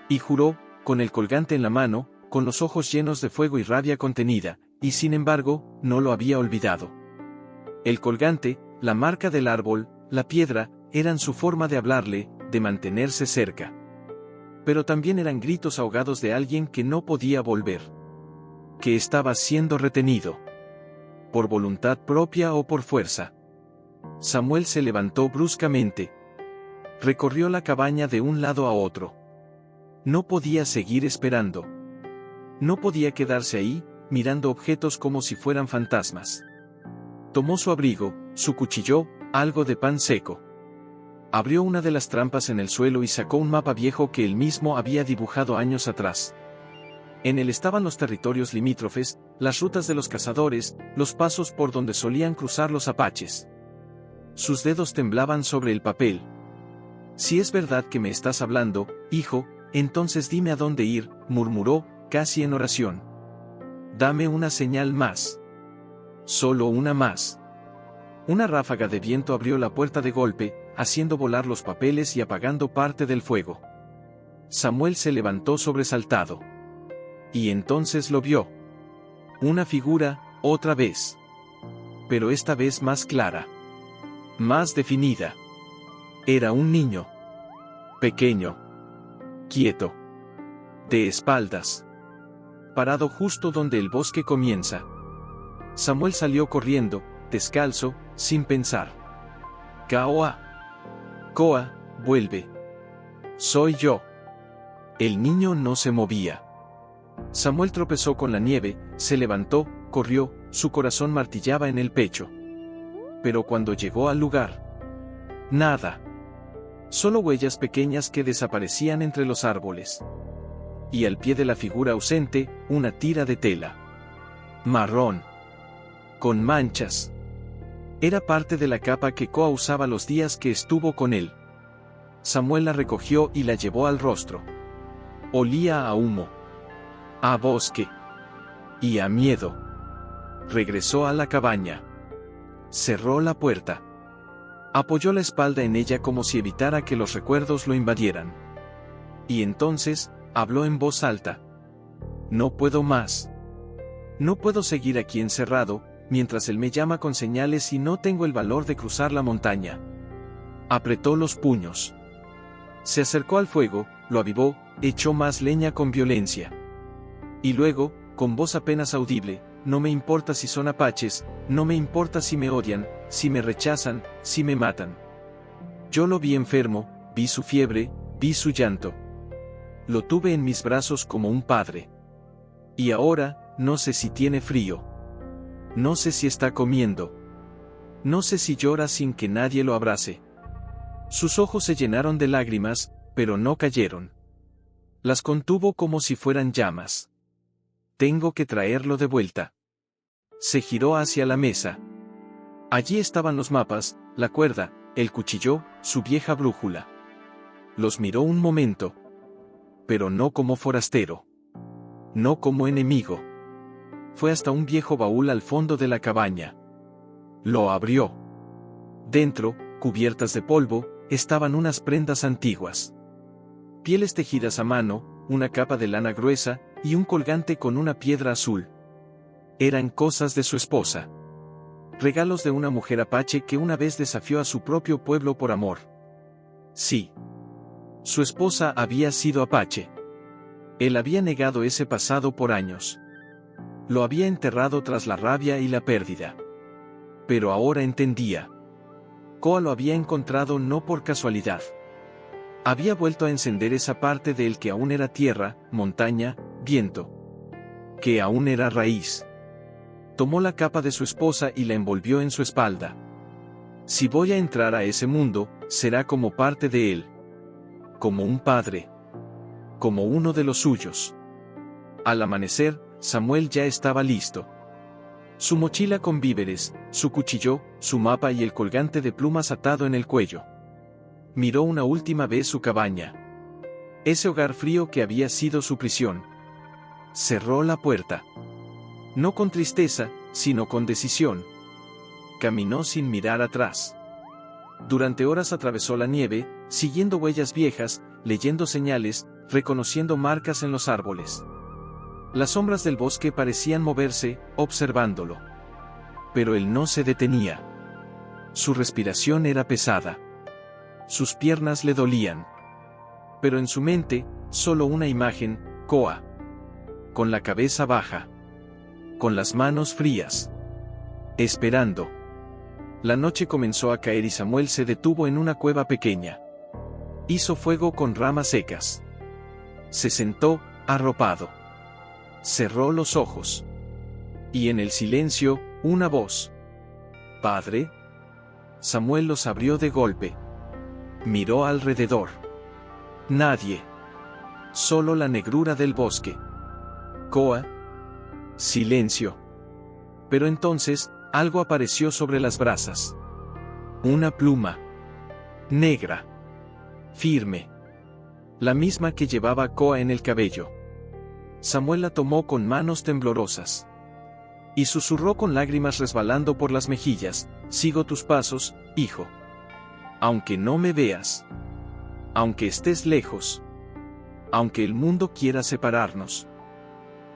Y juró, con el colgante en la mano, con los ojos llenos de fuego y rabia contenida, y sin embargo, no lo había olvidado. El colgante, la marca del árbol, la piedra, eran su forma de hablarle, de mantenerse cerca. Pero también eran gritos ahogados de alguien que no podía volver. Que estaba siendo retenido. Por voluntad propia o por fuerza. Samuel se levantó bruscamente. Recorrió la cabaña de un lado a otro. No podía seguir esperando. No podía quedarse ahí, mirando objetos como si fueran fantasmas. Tomó su abrigo, su cuchillo, algo de pan seco. Abrió una de las trampas en el suelo y sacó un mapa viejo que él mismo había dibujado años atrás. En él estaban los territorios limítrofes, las rutas de los cazadores, los pasos por donde solían cruzar los apaches. Sus dedos temblaban sobre el papel. «Si es verdad que me estás hablando, hijo, entonces dime a dónde ir», murmuró, casi en oración. «Dame una señal más. Solo una más». Una ráfaga de viento abrió la puerta de golpe, haciendo volar los papeles y apagando parte del fuego. Samuel se levantó sobresaltado. Y entonces lo vio. Una figura, otra vez. Pero esta vez más clara. Más definida. Era un niño. Pequeño. Quieto. De espaldas. Parado justo donde el bosque comienza. Samuel salió corriendo, descalzo, sin pensar. «Koa. Koa, vuelve. Soy yo». El niño no se movía. Samuel tropezó con la nieve, se levantó, corrió, su corazón martillaba en el pecho. Pero cuando llegó al lugar, nada. Solo huellas pequeñas que desaparecían entre los árboles. Y al pie de la figura ausente, una tira de tela. Marrón. Con manchas. Era parte de la capa que Koa usaba los días que estuvo con él. Samuel la recogió y la llevó al rostro. Olía a humo. A bosque. Y a miedo. Regresó a la cabaña. Cerró la puerta. Apoyó la espalda en ella como si evitara que los recuerdos lo invadieran. Y entonces, habló en voz alta. «No puedo más. No puedo seguir aquí encerrado, mientras él me llama con señales y no tengo el valor de cruzar la montaña». Apretó los puños. Se acercó al fuego, lo avivó, echó más leña con violencia. Y luego, con voz apenas audible, «No me importa si son apaches, no me importa si me odian, si me rechazan, si me matan. Yo lo vi enfermo, vi su fiebre, vi su llanto. Lo tuve en mis brazos como un padre. Y ahora, no sé si tiene frío. No sé si está comiendo. No sé si llora sin que nadie lo abrace». Sus ojos se llenaron de lágrimas, pero no cayeron. Las contuvo como si fueran llamas. «Tengo que traerlo de vuelta». Se giró hacia la mesa. Allí estaban los mapas, la cuerda, el cuchillo, su vieja brújula. Los miró un momento. Pero no como forastero. No como enemigo. Fue hasta un viejo baúl al fondo de la cabaña. Lo abrió. Dentro, cubiertas de polvo, estaban unas prendas antiguas. Pieles tejidas a mano, una capa de lana gruesa, y un colgante con una piedra azul. Eran cosas de su esposa. Regalos de una mujer apache que una vez desafió a su propio pueblo por amor. Sí. Su esposa había sido apache. Él había negado ese pasado por años. Lo había enterrado tras la rabia y la pérdida. Pero ahora entendía. Koa lo había encontrado no por casualidad. Había vuelto a encender esa parte de él que aún era tierra, montaña, viento. Que aún era raíz. Tomó la capa de su esposa y la envolvió en su espalda. Si voy a entrar a ese mundo, será como parte de él. Como un padre. Como uno de los suyos. Al amanecer, Samuel ya estaba listo. Su mochila con víveres, su cuchillo, su mapa y el colgante de plumas atado en el cuello. Miró una última vez su cabaña. Ese hogar frío que había sido su prisión. Cerró la puerta. No con tristeza, sino con decisión. Caminó sin mirar atrás. Durante horas atravesó la nieve, siguiendo huellas viejas, leyendo señales, reconociendo marcas en los árboles. Las sombras del bosque parecían moverse, observándolo. Pero él no se detenía. Su respiración era pesada. Sus piernas le dolían. Pero en su mente, solo una imagen, Koa. Con la cabeza baja. Con las manos frías. Esperando. La noche comenzó a caer y Samuel se detuvo en una cueva pequeña. Hizo fuego con ramas secas. Se sentó, arropado. Cerró los ojos. Y en el silencio, una voz. «¿Padre?» Samuel los abrió de golpe. Miró alrededor. Nadie. Solo la negrura del bosque. Koa. Silencio. Pero entonces, algo apareció sobre las brasas. Una pluma. Negra. Firme. La misma que llevaba Koa en el cabello. Samuel la tomó con manos temblorosas. Y susurró con lágrimas resbalando por las mejillas: sigo tus pasos, hijo. Aunque no me veas. Aunque estés lejos. Aunque el mundo quiera separarnos.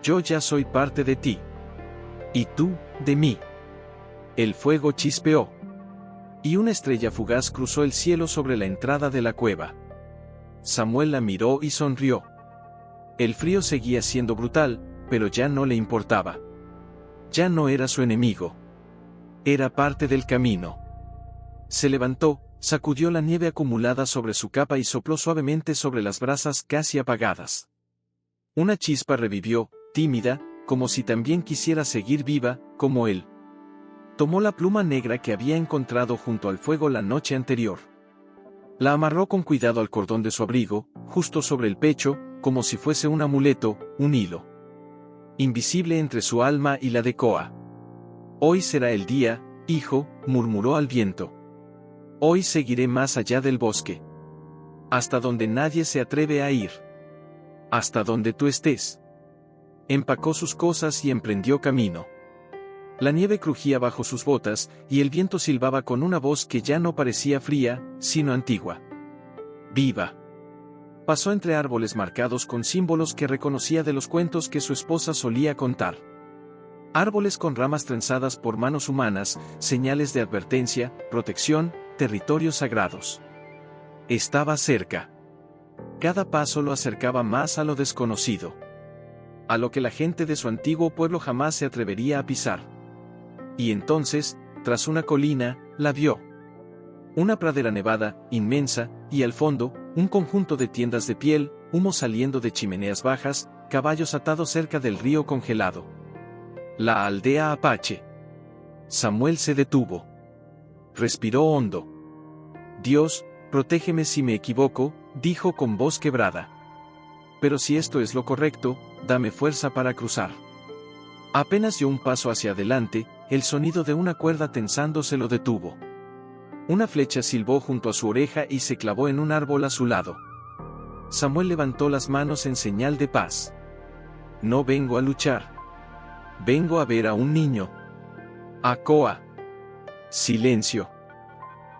Yo ya soy parte de ti. Y tú, de mí. El fuego chispeó. Y una estrella fugaz cruzó el cielo sobre la entrada de la cueva. Samuel la miró y sonrió. El frío seguía siendo brutal, pero ya no le importaba. Ya no era su enemigo. Era parte del camino. Se levantó, sacudió la nieve acumulada sobre su capa y sopló suavemente sobre las brasas casi apagadas. Una chispa revivió, tímida, como si también quisiera seguir viva, como él. Tomó la pluma negra que había encontrado junto al fuego la noche anterior. La amarró con cuidado al cordón de su abrigo, justo sobre el pecho, como si fuese un amuleto, un hilo. Invisible entre su alma y la de Koa. Hoy será el día, hijo, murmuró al viento. Hoy seguiré más allá del bosque. Hasta donde nadie se atreve a ir. Hasta donde tú estés. Empacó sus cosas y emprendió camino. La nieve crujía bajo sus botas, y el viento silbaba con una voz que ya no parecía fría, sino antigua. ¡Viva! Pasó entre árboles marcados con símbolos que reconocía de los cuentos que su esposa solía contar. Árboles con ramas trenzadas por manos humanas, señales de advertencia, protección, territorios sagrados. Estaba cerca. Cada paso lo acercaba más a lo desconocido. A lo que la gente de su antiguo pueblo jamás se atrevería a pisar. Y entonces, tras una colina, la vio. Una pradera nevada, inmensa, y al fondo, un conjunto de tiendas de piel, humo saliendo de chimeneas bajas, caballos atados cerca del río congelado. La aldea apache. Samuel se detuvo. Respiró hondo. Dios, protégeme si me equivoco, dijo con voz quebrada. Pero si esto es lo correcto, dame fuerza para cruzar. Apenas dio un paso hacia adelante, el sonido de una cuerda tensándose lo detuvo. Una flecha silbó junto a su oreja y se clavó en un árbol a su lado. Samuel levantó las manos en señal de paz. No vengo a luchar. Vengo a ver a un niño. A Koa. Silencio.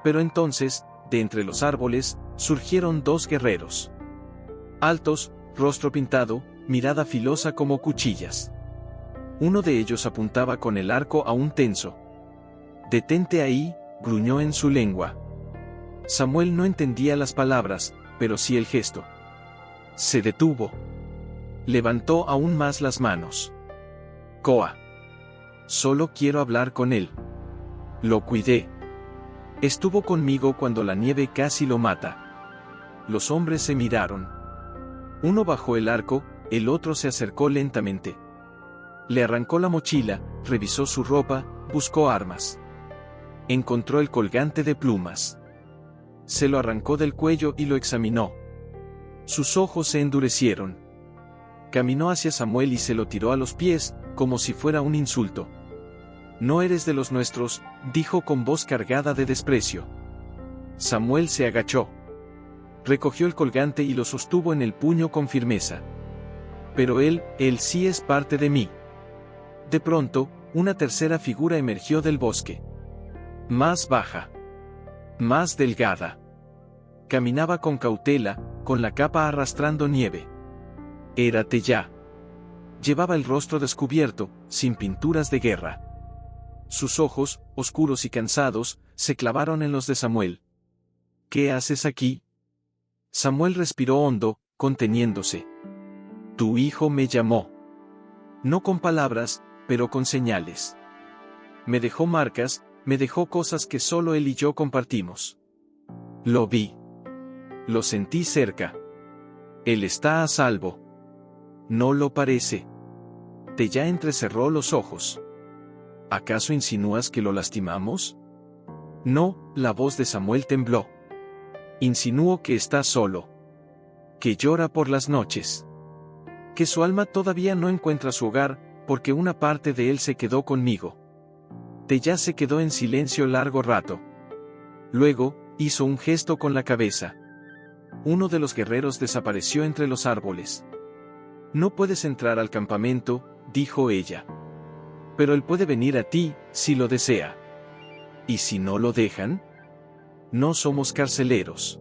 Pero entonces, de entre los árboles, surgieron dos guerreros. Altos, rostro pintado, mirada filosa como cuchillas. Uno de ellos apuntaba con el arco a un tenso. «Detente ahí», gruñó en su lengua. Samuel no entendía las palabras, pero sí el gesto. Se detuvo. Levantó aún más las manos. «Koa. Solo quiero hablar con él. Lo cuidé. Estuvo conmigo cuando la nieve casi lo mata». Los hombres se miraron. Uno bajó el arco, el otro se acercó lentamente. Le arrancó la mochila, revisó su ropa, buscó armas. Encontró el colgante de plumas. Se lo arrancó del cuello y lo examinó. Sus ojos se endurecieron. Caminó hacia Samuel y se lo tiró a los pies, como si fuera un insulto. «No eres de los nuestros», dijo con voz cargada de desprecio. Samuel se agachó. Recogió el colgante y lo sostuvo en el puño con firmeza. «Pero él sí es parte de mí». De pronto, una tercera figura emergió del bosque. Más baja. Más delgada. Caminaba con cautela, con la capa arrastrando nieve. Era Teyá. Llevaba el rostro descubierto, sin pinturas de guerra. Sus ojos, oscuros y cansados, se clavaron en los de Samuel. «¿Qué haces aquí?» Samuel respiró hondo, conteniéndose. «Tu hijo me llamó». No con palabras, pero con señales. Me dejó marcas, me dejó cosas que solo él y yo compartimos. Lo vi. Lo sentí cerca. Él está a salvo. No lo parece. Teyá entrecerró los ojos. ¿Acaso insinúas que lo lastimamos? No, la voz de Samuel tembló. Insinuó que está solo. Que llora por las noches. Que su alma todavía no encuentra su hogar, porque una parte de él se quedó conmigo. Tella se quedó en silencio largo rato. Luego, hizo un gesto con la cabeza. Uno de los guerreros desapareció entre los árboles. No puedes entrar al campamento, dijo ella. Pero él puede venir a ti, si lo desea. ¿Y si no lo dejan? No somos carceleros.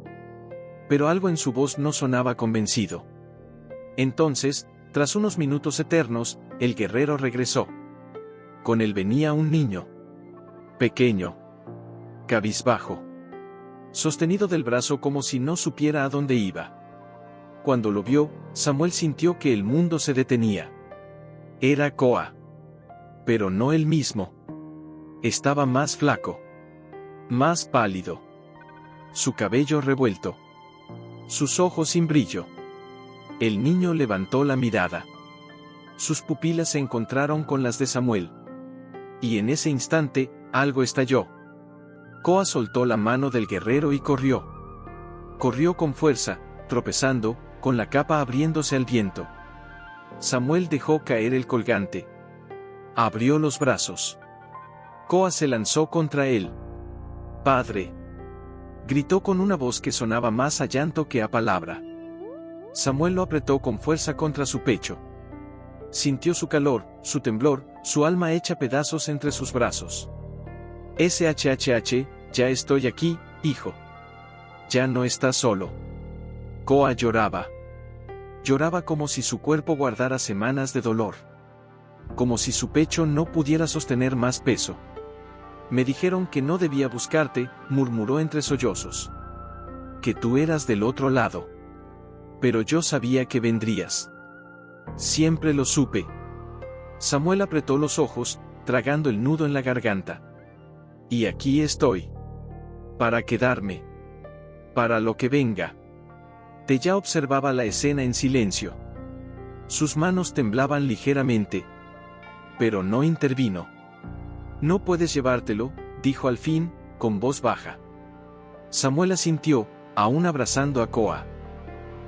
Pero algo en su voz no sonaba convencido. Entonces, tras unos minutos eternos, el guerrero regresó. Con él venía un niño. Pequeño. Cabizbajo. Sostenido del brazo como si no supiera a dónde iba. Cuando lo vio, Samuel sintió que el mundo se detenía. Era Koa. Pero no él mismo. Estaba más flaco. Más pálido. Su cabello revuelto. Sus ojos sin brillo. El niño levantó la mirada. Sus pupilas se encontraron con las de Samuel. Y en ese instante, algo estalló. Koa soltó la mano del guerrero y corrió. Corrió con fuerza, tropezando, con la capa abriéndose al viento. Samuel dejó caer el colgante. Abrió los brazos. Koa se lanzó contra él. «¡Padre!», gritó con una voz que sonaba más a llanto que a palabra. Samuel lo apretó con fuerza contra su pecho. Sintió su calor, su temblor, su alma hecha pedazos entre sus brazos. «SHHH, ya estoy aquí, hijo. Ya no estás solo». Koa lloraba. Lloraba como si su cuerpo guardara semanas de dolor. Como si su pecho no pudiera sostener más peso. «Me dijeron que no debía buscarte», murmuró entre sollozos. «Que tú eras del otro lado. Pero yo sabía que vendrías. Siempre lo supe». Samuel apretó los ojos, tragando el nudo en la garganta. «Y aquí estoy. Para quedarme. Para lo que venga». Tella observaba la escena en silencio. Sus manos temblaban ligeramente. Pero no intervino. «No puedes llevártelo», dijo al fin, con voz baja. Samuel asintió, aún abrazando a Koa.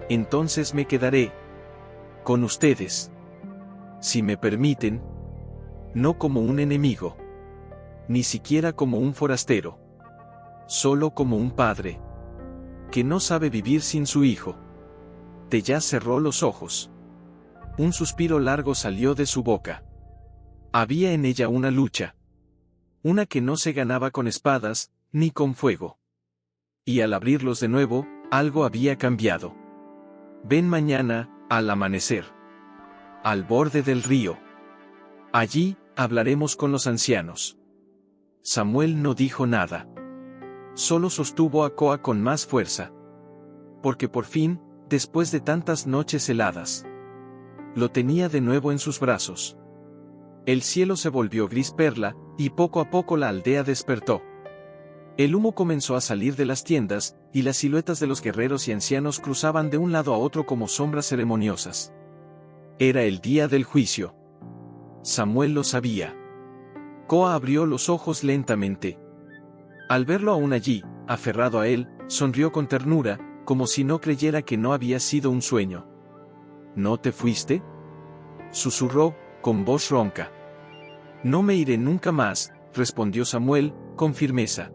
«Entonces me quedaré. Con ustedes. Si me permiten. No como un enemigo. Ni siquiera como un forastero. Solo como un padre. Que no sabe vivir sin su hijo». Tella cerró los ojos. Un suspiro largo salió de su boca. Había en ella una lucha. Una que no se ganaba con espadas, ni con fuego. Y al abrirlos de nuevo, algo había cambiado. «Ven mañana, al amanecer. Al borde del río. Allí, hablaremos con los ancianos». Samuel no dijo nada. Solo sostuvo a Koa con más fuerza. Porque por fin, después de tantas noches heladas, lo tenía de nuevo en sus brazos. El cielo se volvió gris perla, y poco a poco la aldea despertó. El humo comenzó a salir de las tiendas, y las siluetas de los guerreros y ancianos cruzaban de un lado a otro como sombras ceremoniosas. Era el día del juicio. Samuel lo sabía. Koa abrió los ojos lentamente. Al verlo aún allí, aferrado a él, sonrió con ternura, como si no creyera que no había sido un sueño. «¿No te fuiste?», susurró, con voz ronca. «No me iré nunca más», respondió Samuel, con firmeza.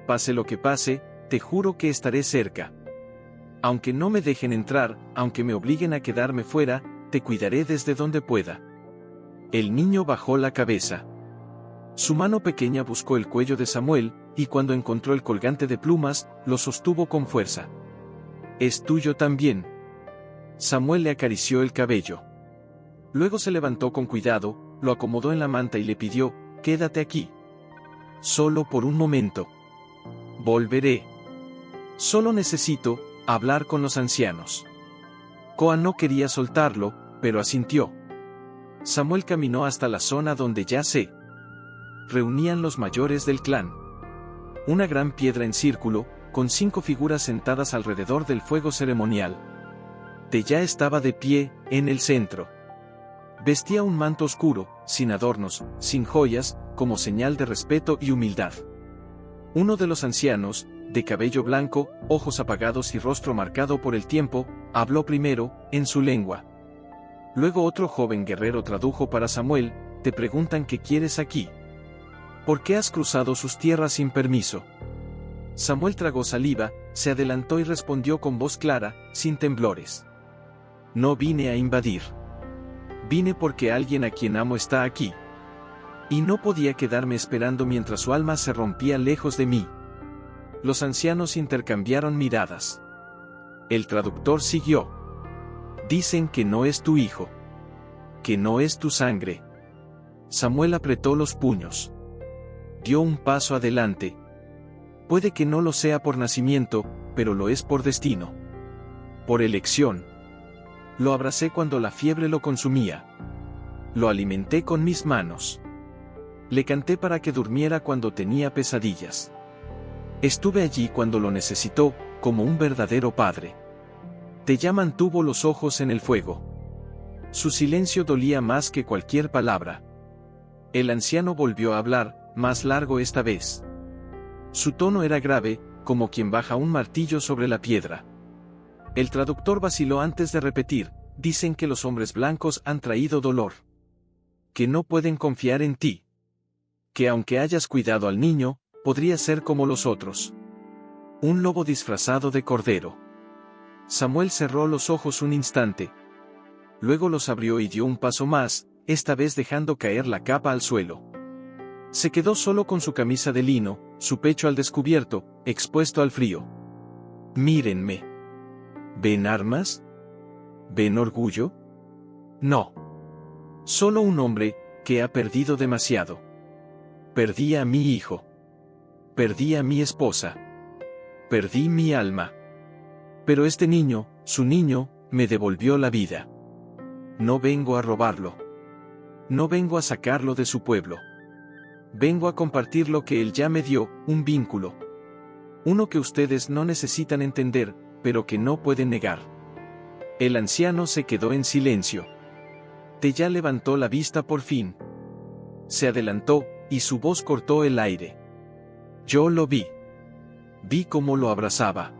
«Pase lo que pase, te juro que estaré cerca. Aunque no me dejen entrar, aunque me obliguen a quedarme fuera, te cuidaré desde donde pueda». El niño bajó la cabeza. Su mano pequeña buscó el cuello de Samuel, y cuando encontró el colgante de plumas, lo sostuvo con fuerza. «Es tuyo también». Samuel le acarició el cabello. Luego se levantó con cuidado, lo acomodó en la manta y le pidió: «Quédate aquí. Solo por un momento. Volveré. Solo necesito hablar con los ancianos». Koa no quería soltarlo, pero asintió. Samuel caminó hasta la zona donde ya se reunían los mayores del clan. Una gran piedra en círculo, con 5 figuras sentadas alrededor del fuego ceremonial. Tella estaba de pie, en el centro. Vestía un manto oscuro, sin adornos, sin joyas, como señal de respeto y humildad. Uno de los ancianos, de cabello blanco, ojos apagados y rostro marcado por el tiempo, habló primero, en su lengua. Luego otro joven guerrero tradujo para Samuel: te preguntan qué quieres aquí. ¿Por qué has cruzado sus tierras sin permiso? Samuel tragó saliva, se adelantó y respondió con voz clara, sin temblores. No vine a invadir. Vine porque alguien a quien amo está aquí. Y no podía quedarme esperando mientras su alma se rompía lejos de mí. Los ancianos intercambiaron miradas. El traductor siguió. Dicen que no es tu hijo. Que no es tu sangre. Samuel apretó los puños. Dio un paso adelante. Puede que no lo sea por nacimiento, pero lo es por destino. Por elección. Lo abracé cuando la fiebre lo consumía. Lo alimenté con mis manos. Le canté para que durmiera cuando tenía pesadillas. Estuve allí cuando lo necesitó, como un verdadero padre. Ya mantuvo los ojos en el fuego. Su silencio dolía más que cualquier palabra. El anciano volvió a hablar, más largo esta vez. Su tono era grave, como quien baja un martillo sobre la piedra. El traductor vaciló antes de repetir: dicen que los hombres blancos han traído dolor. Que no pueden confiar en ti. Que aunque hayas cuidado al niño, podría ser como los otros. Un lobo disfrazado de cordero. Samuel cerró los ojos un instante. Luego los abrió y dio un paso más, esta vez dejando caer la capa al suelo. Se quedó solo con su camisa de lino, su pecho al descubierto, expuesto al frío. Mírenme. ¿Ven armas? ¿Ven orgullo? No. Solo un hombre, que ha perdido demasiado. Perdí a mi hijo. Perdí a mi esposa. Perdí mi alma. Pero este niño, su niño, me devolvió la vida. No vengo a robarlo. No vengo a sacarlo de su pueblo. Vengo a compartir lo que él ya me dio, un vínculo. Uno que ustedes no necesitan entender, pero que no pueden negar. El anciano se quedó en silencio. Ya levantó la vista por fin. Se adelantó, y su voz cortó el aire. Yo lo vi. Vi cómo lo abrazaba.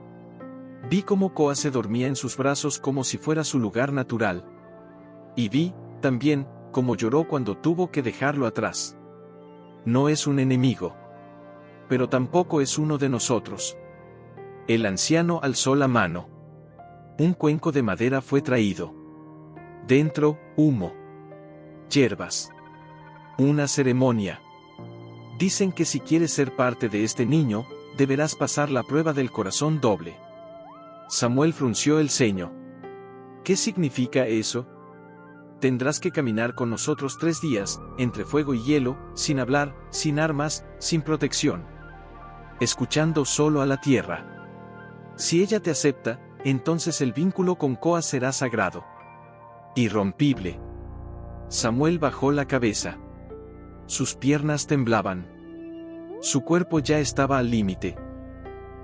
Vi cómo Koa se dormía en sus brazos como si fuera su lugar natural. Y vi, también, cómo lloró cuando tuvo que dejarlo atrás. No es un enemigo. Pero tampoco es uno de nosotros. El anciano alzó la mano. Un cuenco de madera fue traído. Dentro, humo. Hierbas. Una ceremonia. Dicen que si quieres ser parte de este niño, deberás pasar la prueba del corazón doble. Samuel frunció el ceño. ¿Qué significa eso? Tendrás que caminar con nosotros 3 días, entre fuego y hielo, sin hablar, sin armas, sin protección. Escuchando solo a la tierra. Si ella te acepta, entonces el vínculo con Koa será sagrado. Irrompible. Samuel bajó la cabeza. Sus piernas temblaban. Su cuerpo ya estaba al límite.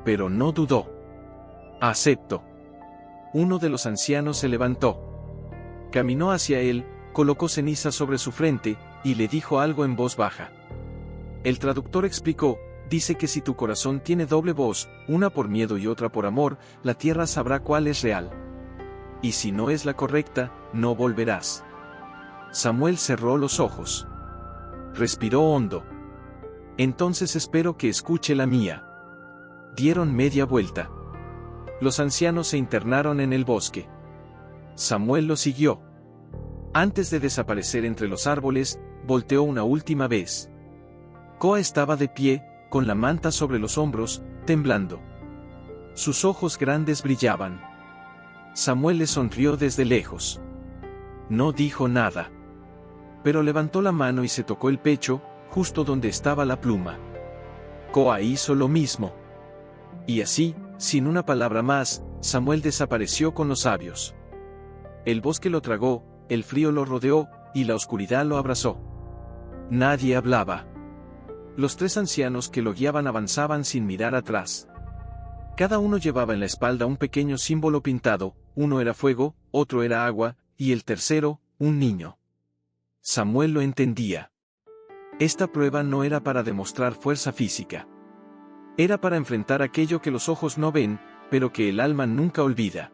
Pero no dudó. Acepto. Uno de los ancianos se levantó. Caminó hacia él, colocó ceniza sobre su frente, y le dijo algo en voz baja. El traductor explicó: dice que si tu corazón tiene doble voz, una por miedo y otra por amor, la tierra sabrá cuál es real. Y si no es la correcta, no volverás. Samuel cerró los ojos. Respiró hondo. Entonces espero que escuche la mía. Dieron media vuelta. Los ancianos se internaron en el bosque. Samuel lo siguió. Antes de desaparecer entre los árboles, volteó una última vez. Koa estaba de pie, con la manta sobre los hombros, temblando. Sus ojos grandes brillaban. Samuel le sonrió desde lejos. No dijo nada. Pero levantó la mano y se tocó el pecho, justo donde estaba la pluma. Koa hizo lo mismo. Y así, sin una palabra más, Samuel desapareció con los sabios. El bosque lo tragó, el frío lo rodeó, y la oscuridad lo abrazó. Nadie hablaba. Los 3 ancianos que lo guiaban avanzaban sin mirar atrás. Cada uno llevaba en la espalda un pequeño símbolo pintado, uno era fuego, otro era agua, y el tercero, un niño. Samuel lo entendía. Esta prueba no era para demostrar fuerza física. Era para enfrentar aquello que los ojos no ven, pero que el alma nunca olvida.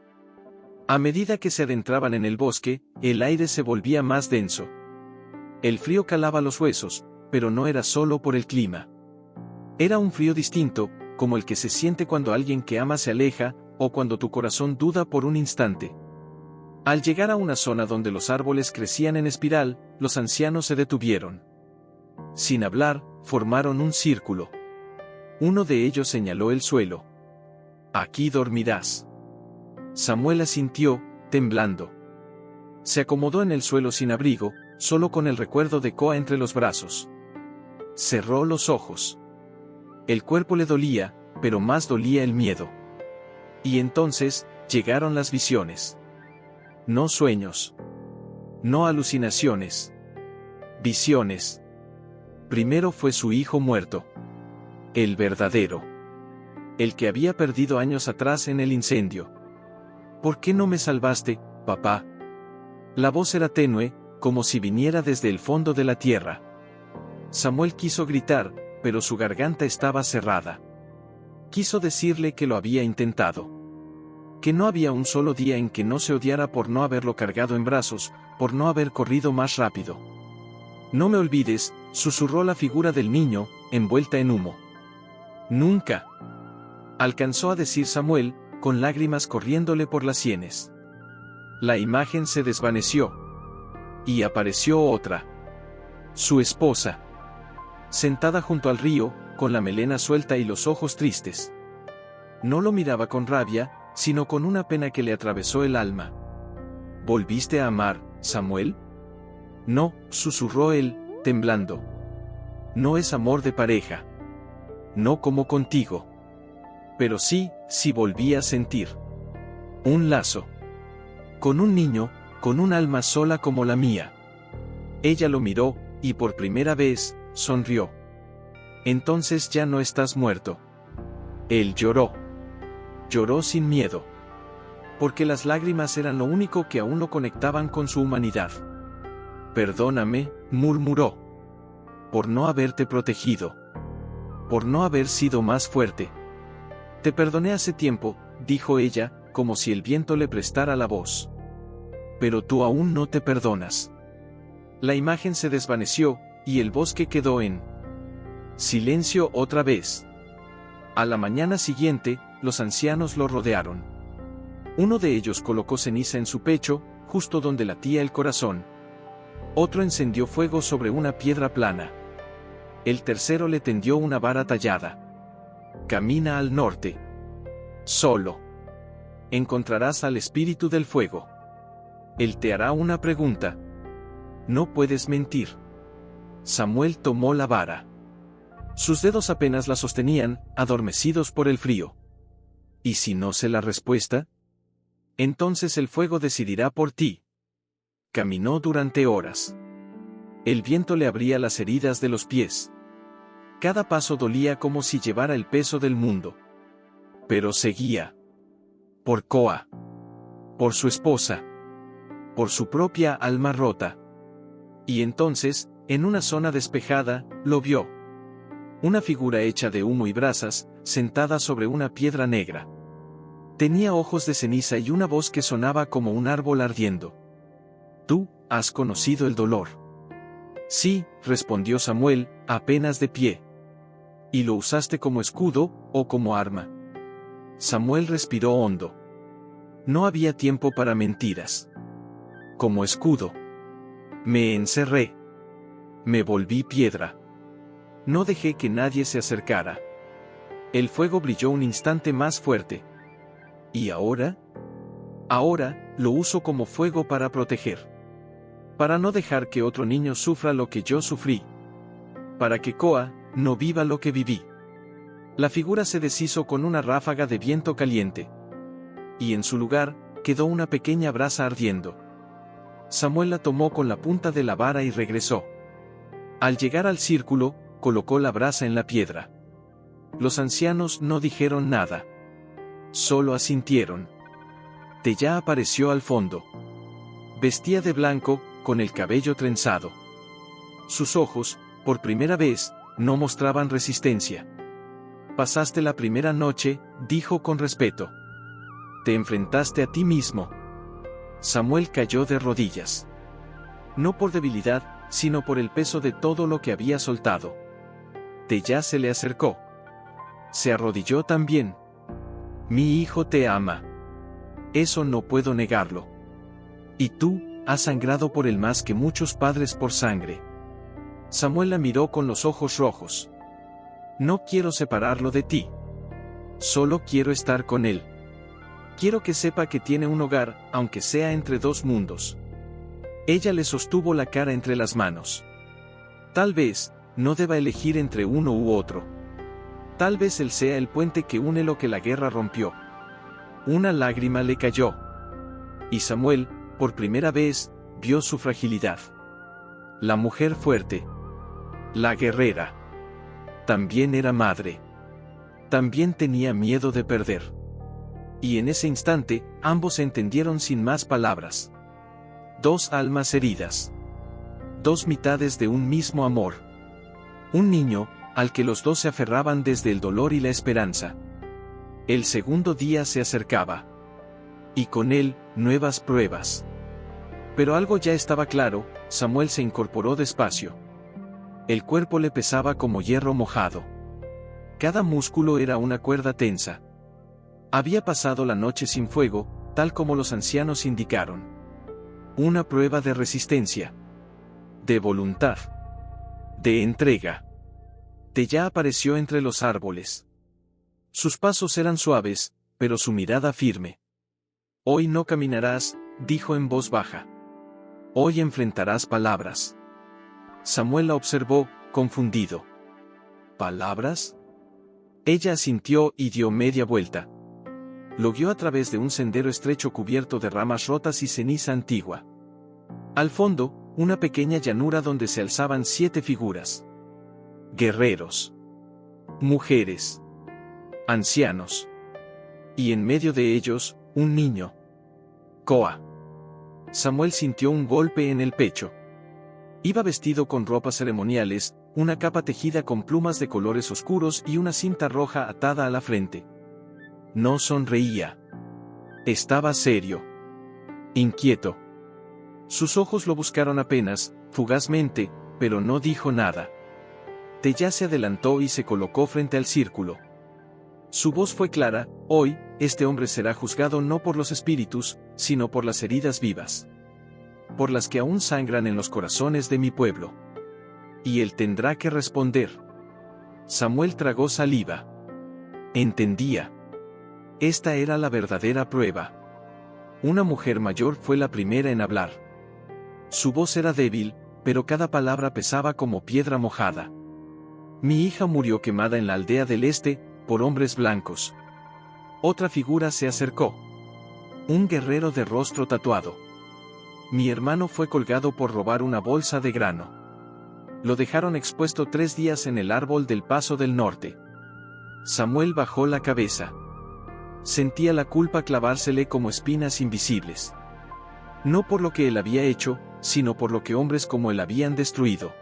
A medida que se adentraban en el bosque, el aire se volvía más denso. El frío calaba los huesos, pero no era solo por el clima. Era un frío distinto, como el que se siente cuando alguien que ama se aleja, o cuando tu corazón duda por un instante. Al llegar a una zona donde los árboles crecían en espiral, los ancianos se detuvieron. Sin hablar, formaron un círculo. Uno de ellos señaló el suelo. «Aquí dormirás». Samuel asintió, temblando. Se acomodó en el suelo sin abrigo, solo con el recuerdo de Koa entre los brazos. Cerró los ojos. El cuerpo le dolía, pero más dolía el miedo. Y entonces, llegaron las visiones. No sueños. No alucinaciones. Visiones. Primero fue su hijo muerto. El verdadero. El que había perdido años atrás en el incendio. «¿Por qué no me salvaste, papá?». La voz era tenue, como si viniera desde el fondo de la tierra. Samuel quiso gritar, pero su garganta estaba cerrada. Quiso decirle que lo había intentado. Que no había un solo día en que no se odiara por no haberlo cargado en brazos, por no haber corrido más rápido. «No me olvides», susurró la figura del niño, envuelta en humo. «Nunca», alcanzó a decir Samuel, con lágrimas corriéndole por las sienes. La imagen se desvaneció. Y apareció otra. Su esposa. Sentada junto al río, con la melena suelta y los ojos tristes. No lo miraba con rabia, sino con una pena que le atravesó el alma. «¿Volviste a amar, Samuel?». «No», susurró él, temblando. «No es amor de pareja. No como contigo. Pero sí volví a sentir un lazo. Con un niño, con un alma sola como la mía». Ella lo miró, y por primera vez, sonrió. «Entonces ya no estás muerto». Él lloró. Lloró sin miedo. Porque las lágrimas eran lo único que aún lo conectaban con su humanidad. «Perdóname», murmuró. «Por no haberte protegido. Por no haber sido más fuerte». «Te perdoné hace tiempo», dijo ella, como si el viento le prestara la voz. «Pero tú aún no te perdonas». La imagen se desvaneció, y el bosque quedó en silencio otra vez. A la mañana siguiente, los ancianos lo rodearon. Uno de ellos colocó ceniza en su pecho, justo donde latía el corazón. Otro encendió fuego sobre una piedra plana. El tercero le tendió una vara tallada. «Camina al norte. Solo. Encontrarás al espíritu del fuego. Él te hará una pregunta. No puedes mentir». Samuel tomó la vara. Sus dedos apenas la sostenían, adormecidos por el frío. ¿Y si no sé la respuesta? Entonces el fuego decidirá por ti. Caminó durante horas. El viento le abría las heridas de los pies. Cada paso dolía como si llevara el peso del mundo. Pero seguía. Por Koa. Por su esposa. Por su propia alma rota. Y entonces, en una zona despejada, lo vio. Una figura hecha de humo y brasas, sentada sobre una piedra negra. Tenía ojos de ceniza y una voz que sonaba como un árbol ardiendo. «Tú, has conocido el dolor». «Sí», respondió Samuel, apenas de pie. «¿Y lo usaste como escudo, o como arma?». Samuel respiró hondo. No había tiempo para mentiras. «Como escudo. Me encerré. Me volví piedra. No dejé que nadie se acercara». El fuego brilló un instante más fuerte. ¿Y ahora? Ahora, lo uso como fuego para proteger. Para no dejar que otro niño sufra lo que yo sufrí. Para que Koa no viva lo que viví. La figura se deshizo con una ráfaga de viento caliente. Y en su lugar, quedó una pequeña brasa ardiendo. Samuel la tomó con la punta de la vara y regresó. Al llegar al círculo, colocó la brasa en la piedra. Los ancianos no dijeron nada. Solo asintieron. Teya apareció al fondo. Vestía de blanco, con el cabello trenzado. Sus ojos, por primera vez, no mostraban resistencia. Pasaste la primera noche, dijo con respeto. Te enfrentaste a ti mismo. Samuel cayó de rodillas. No por debilidad, sino por el peso de todo lo que había soltado. Tella se le acercó. Se arrodilló también. Mi hijo te ama. Eso no puedo negarlo. Y tú, has sangrado por él más que muchos padres por sangre. Samuel la miró con los ojos rojos. No quiero separarlo de ti. Solo quiero estar con él. Quiero que sepa que tiene un hogar, aunque sea entre dos mundos. Ella le sostuvo la cara entre las manos. Tal vez, no deba elegir entre uno u otro. Tal vez él sea el puente que une lo que la guerra rompió. Una lágrima le cayó. Y Samuel, por primera vez, vio su fragilidad. La mujer fuerte. La guerrera. También era madre. También tenía miedo de perder. Y en ese instante, ambos se entendieron sin más palabras. Dos almas heridas. Dos mitades de un mismo amor. Un niño, al que los dos se aferraban desde el dolor y la esperanza. El segundo día se acercaba. Y con él, nuevas pruebas. Pero algo ya estaba claro, Samuel se incorporó despacio. El cuerpo le pesaba como hierro mojado. Cada músculo era una cuerda tensa. Había pasado la noche sin fuego, tal como los ancianos indicaron. Una prueba de resistencia. De voluntad. De entrega. Tella apareció entre los árboles. Sus pasos eran suaves, pero su mirada firme. Hoy no caminarás, dijo en voz baja. Hoy enfrentarás palabras. Samuel la observó, confundido. ¿Palabras? Ella asintió y dio media vuelta. Lo guió a través de un sendero estrecho cubierto de ramas rotas y ceniza antigua. Al fondo, una pequeña llanura donde se alzaban 7 figuras. Guerreros. Mujeres. Ancianos. Y en medio de ellos, un niño. Koa. Samuel sintió un golpe en el pecho. Iba vestido con ropas ceremoniales, una capa tejida con plumas de colores oscuros y una cinta roja atada a la frente. No sonreía. Estaba serio. Inquieto. Sus ojos lo buscaron apenas, fugazmente, pero no dijo nada. Tella se adelantó y se colocó frente al círculo. Su voz fue clara: hoy, este hombre será juzgado no por los espíritus, sino por las heridas vivas. Por las que aún sangran en los corazones de mi pueblo. Y él tendrá que responder. Samuel tragó saliva. Entendía. Esta era la verdadera prueba. Una mujer mayor fue la primera en hablar. Su voz era débil, pero cada palabra pesaba como piedra mojada. Mi hija murió quemada en la aldea del este, por hombres blancos. Otra figura se acercó. Un guerrero de rostro tatuado. Mi hermano fue colgado por robar una bolsa de grano. Lo dejaron expuesto 3 días en el árbol del Paso del Norte. Samuel bajó la cabeza. Sentía la culpa clavársele como espinas invisibles. No por lo que él había hecho, sino por lo que hombres como él habían destruido.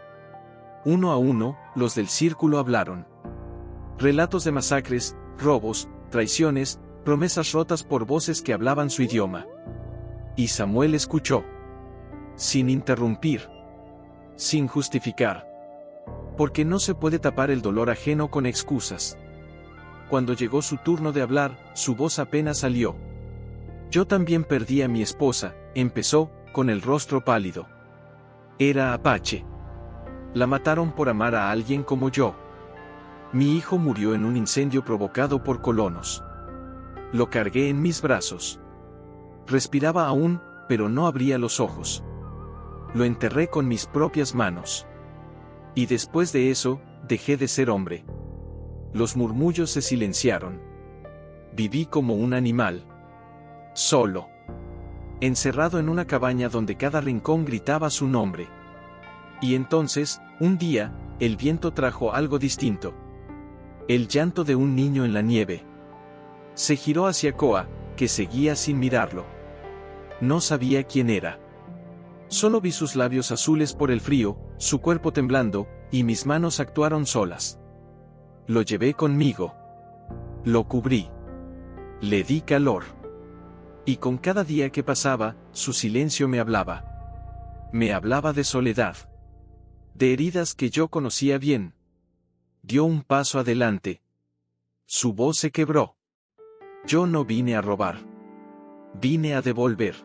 Uno a uno, los del círculo hablaron. Relatos de masacres, robos, traiciones, promesas rotas por voces que hablaban su idioma. Y Samuel escuchó. Sin interrumpir. Sin justificar. Porque no se puede tapar el dolor ajeno con excusas. Cuando llegó su turno de hablar, su voz apenas salió. Yo también perdí a mi esposa, empezó, con el rostro pálido. Era apache. La mataron por amar a alguien como yo. Mi hijo murió en un incendio provocado por colonos. Lo cargué en mis brazos. Respiraba aún, pero no abría los ojos. Lo enterré con mis propias manos. Y después de eso, dejé de ser hombre. Los murmullos se silenciaron. Viví como un animal. Solo. Encerrado en una cabaña donde cada rincón gritaba su nombre. Y entonces, un día, el viento trajo algo distinto. El llanto de un niño en la nieve. Se giró hacia Koa, que seguía sin mirarlo. No sabía quién era. Solo vi sus labios azules por el frío, su cuerpo temblando, y mis manos actuaron solas. Lo llevé conmigo. Lo cubrí. Le di calor. Y con cada día que pasaba, su silencio me hablaba. Me hablaba de soledad. De heridas que yo conocía bien. Dio un paso adelante. Su voz se quebró. Yo no vine a robar. Vine a devolver.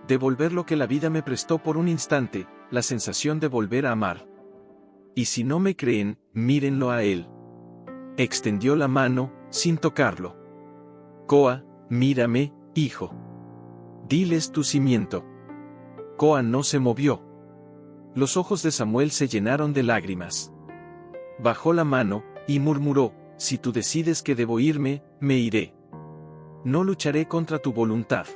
Devolver lo que la vida me prestó por un instante, la sensación de volver a amar. Y si no me creen, mírenlo a él. Extendió la mano, sin tocarlo. Koa, mírame, hijo. Diles tu cimiento. Koa no se movió. Los ojos de Samuel se llenaron de lágrimas. Bajó la mano, y murmuró, si tú decides que debo irme, me iré. No lucharé contra tu voluntad.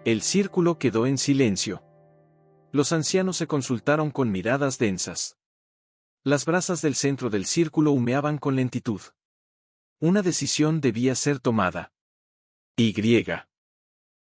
El círculo quedó en silencio. Los ancianos se consultaron con miradas densas. Las brasas del centro del círculo humeaban con lentitud. Una decisión debía ser tomada. Y.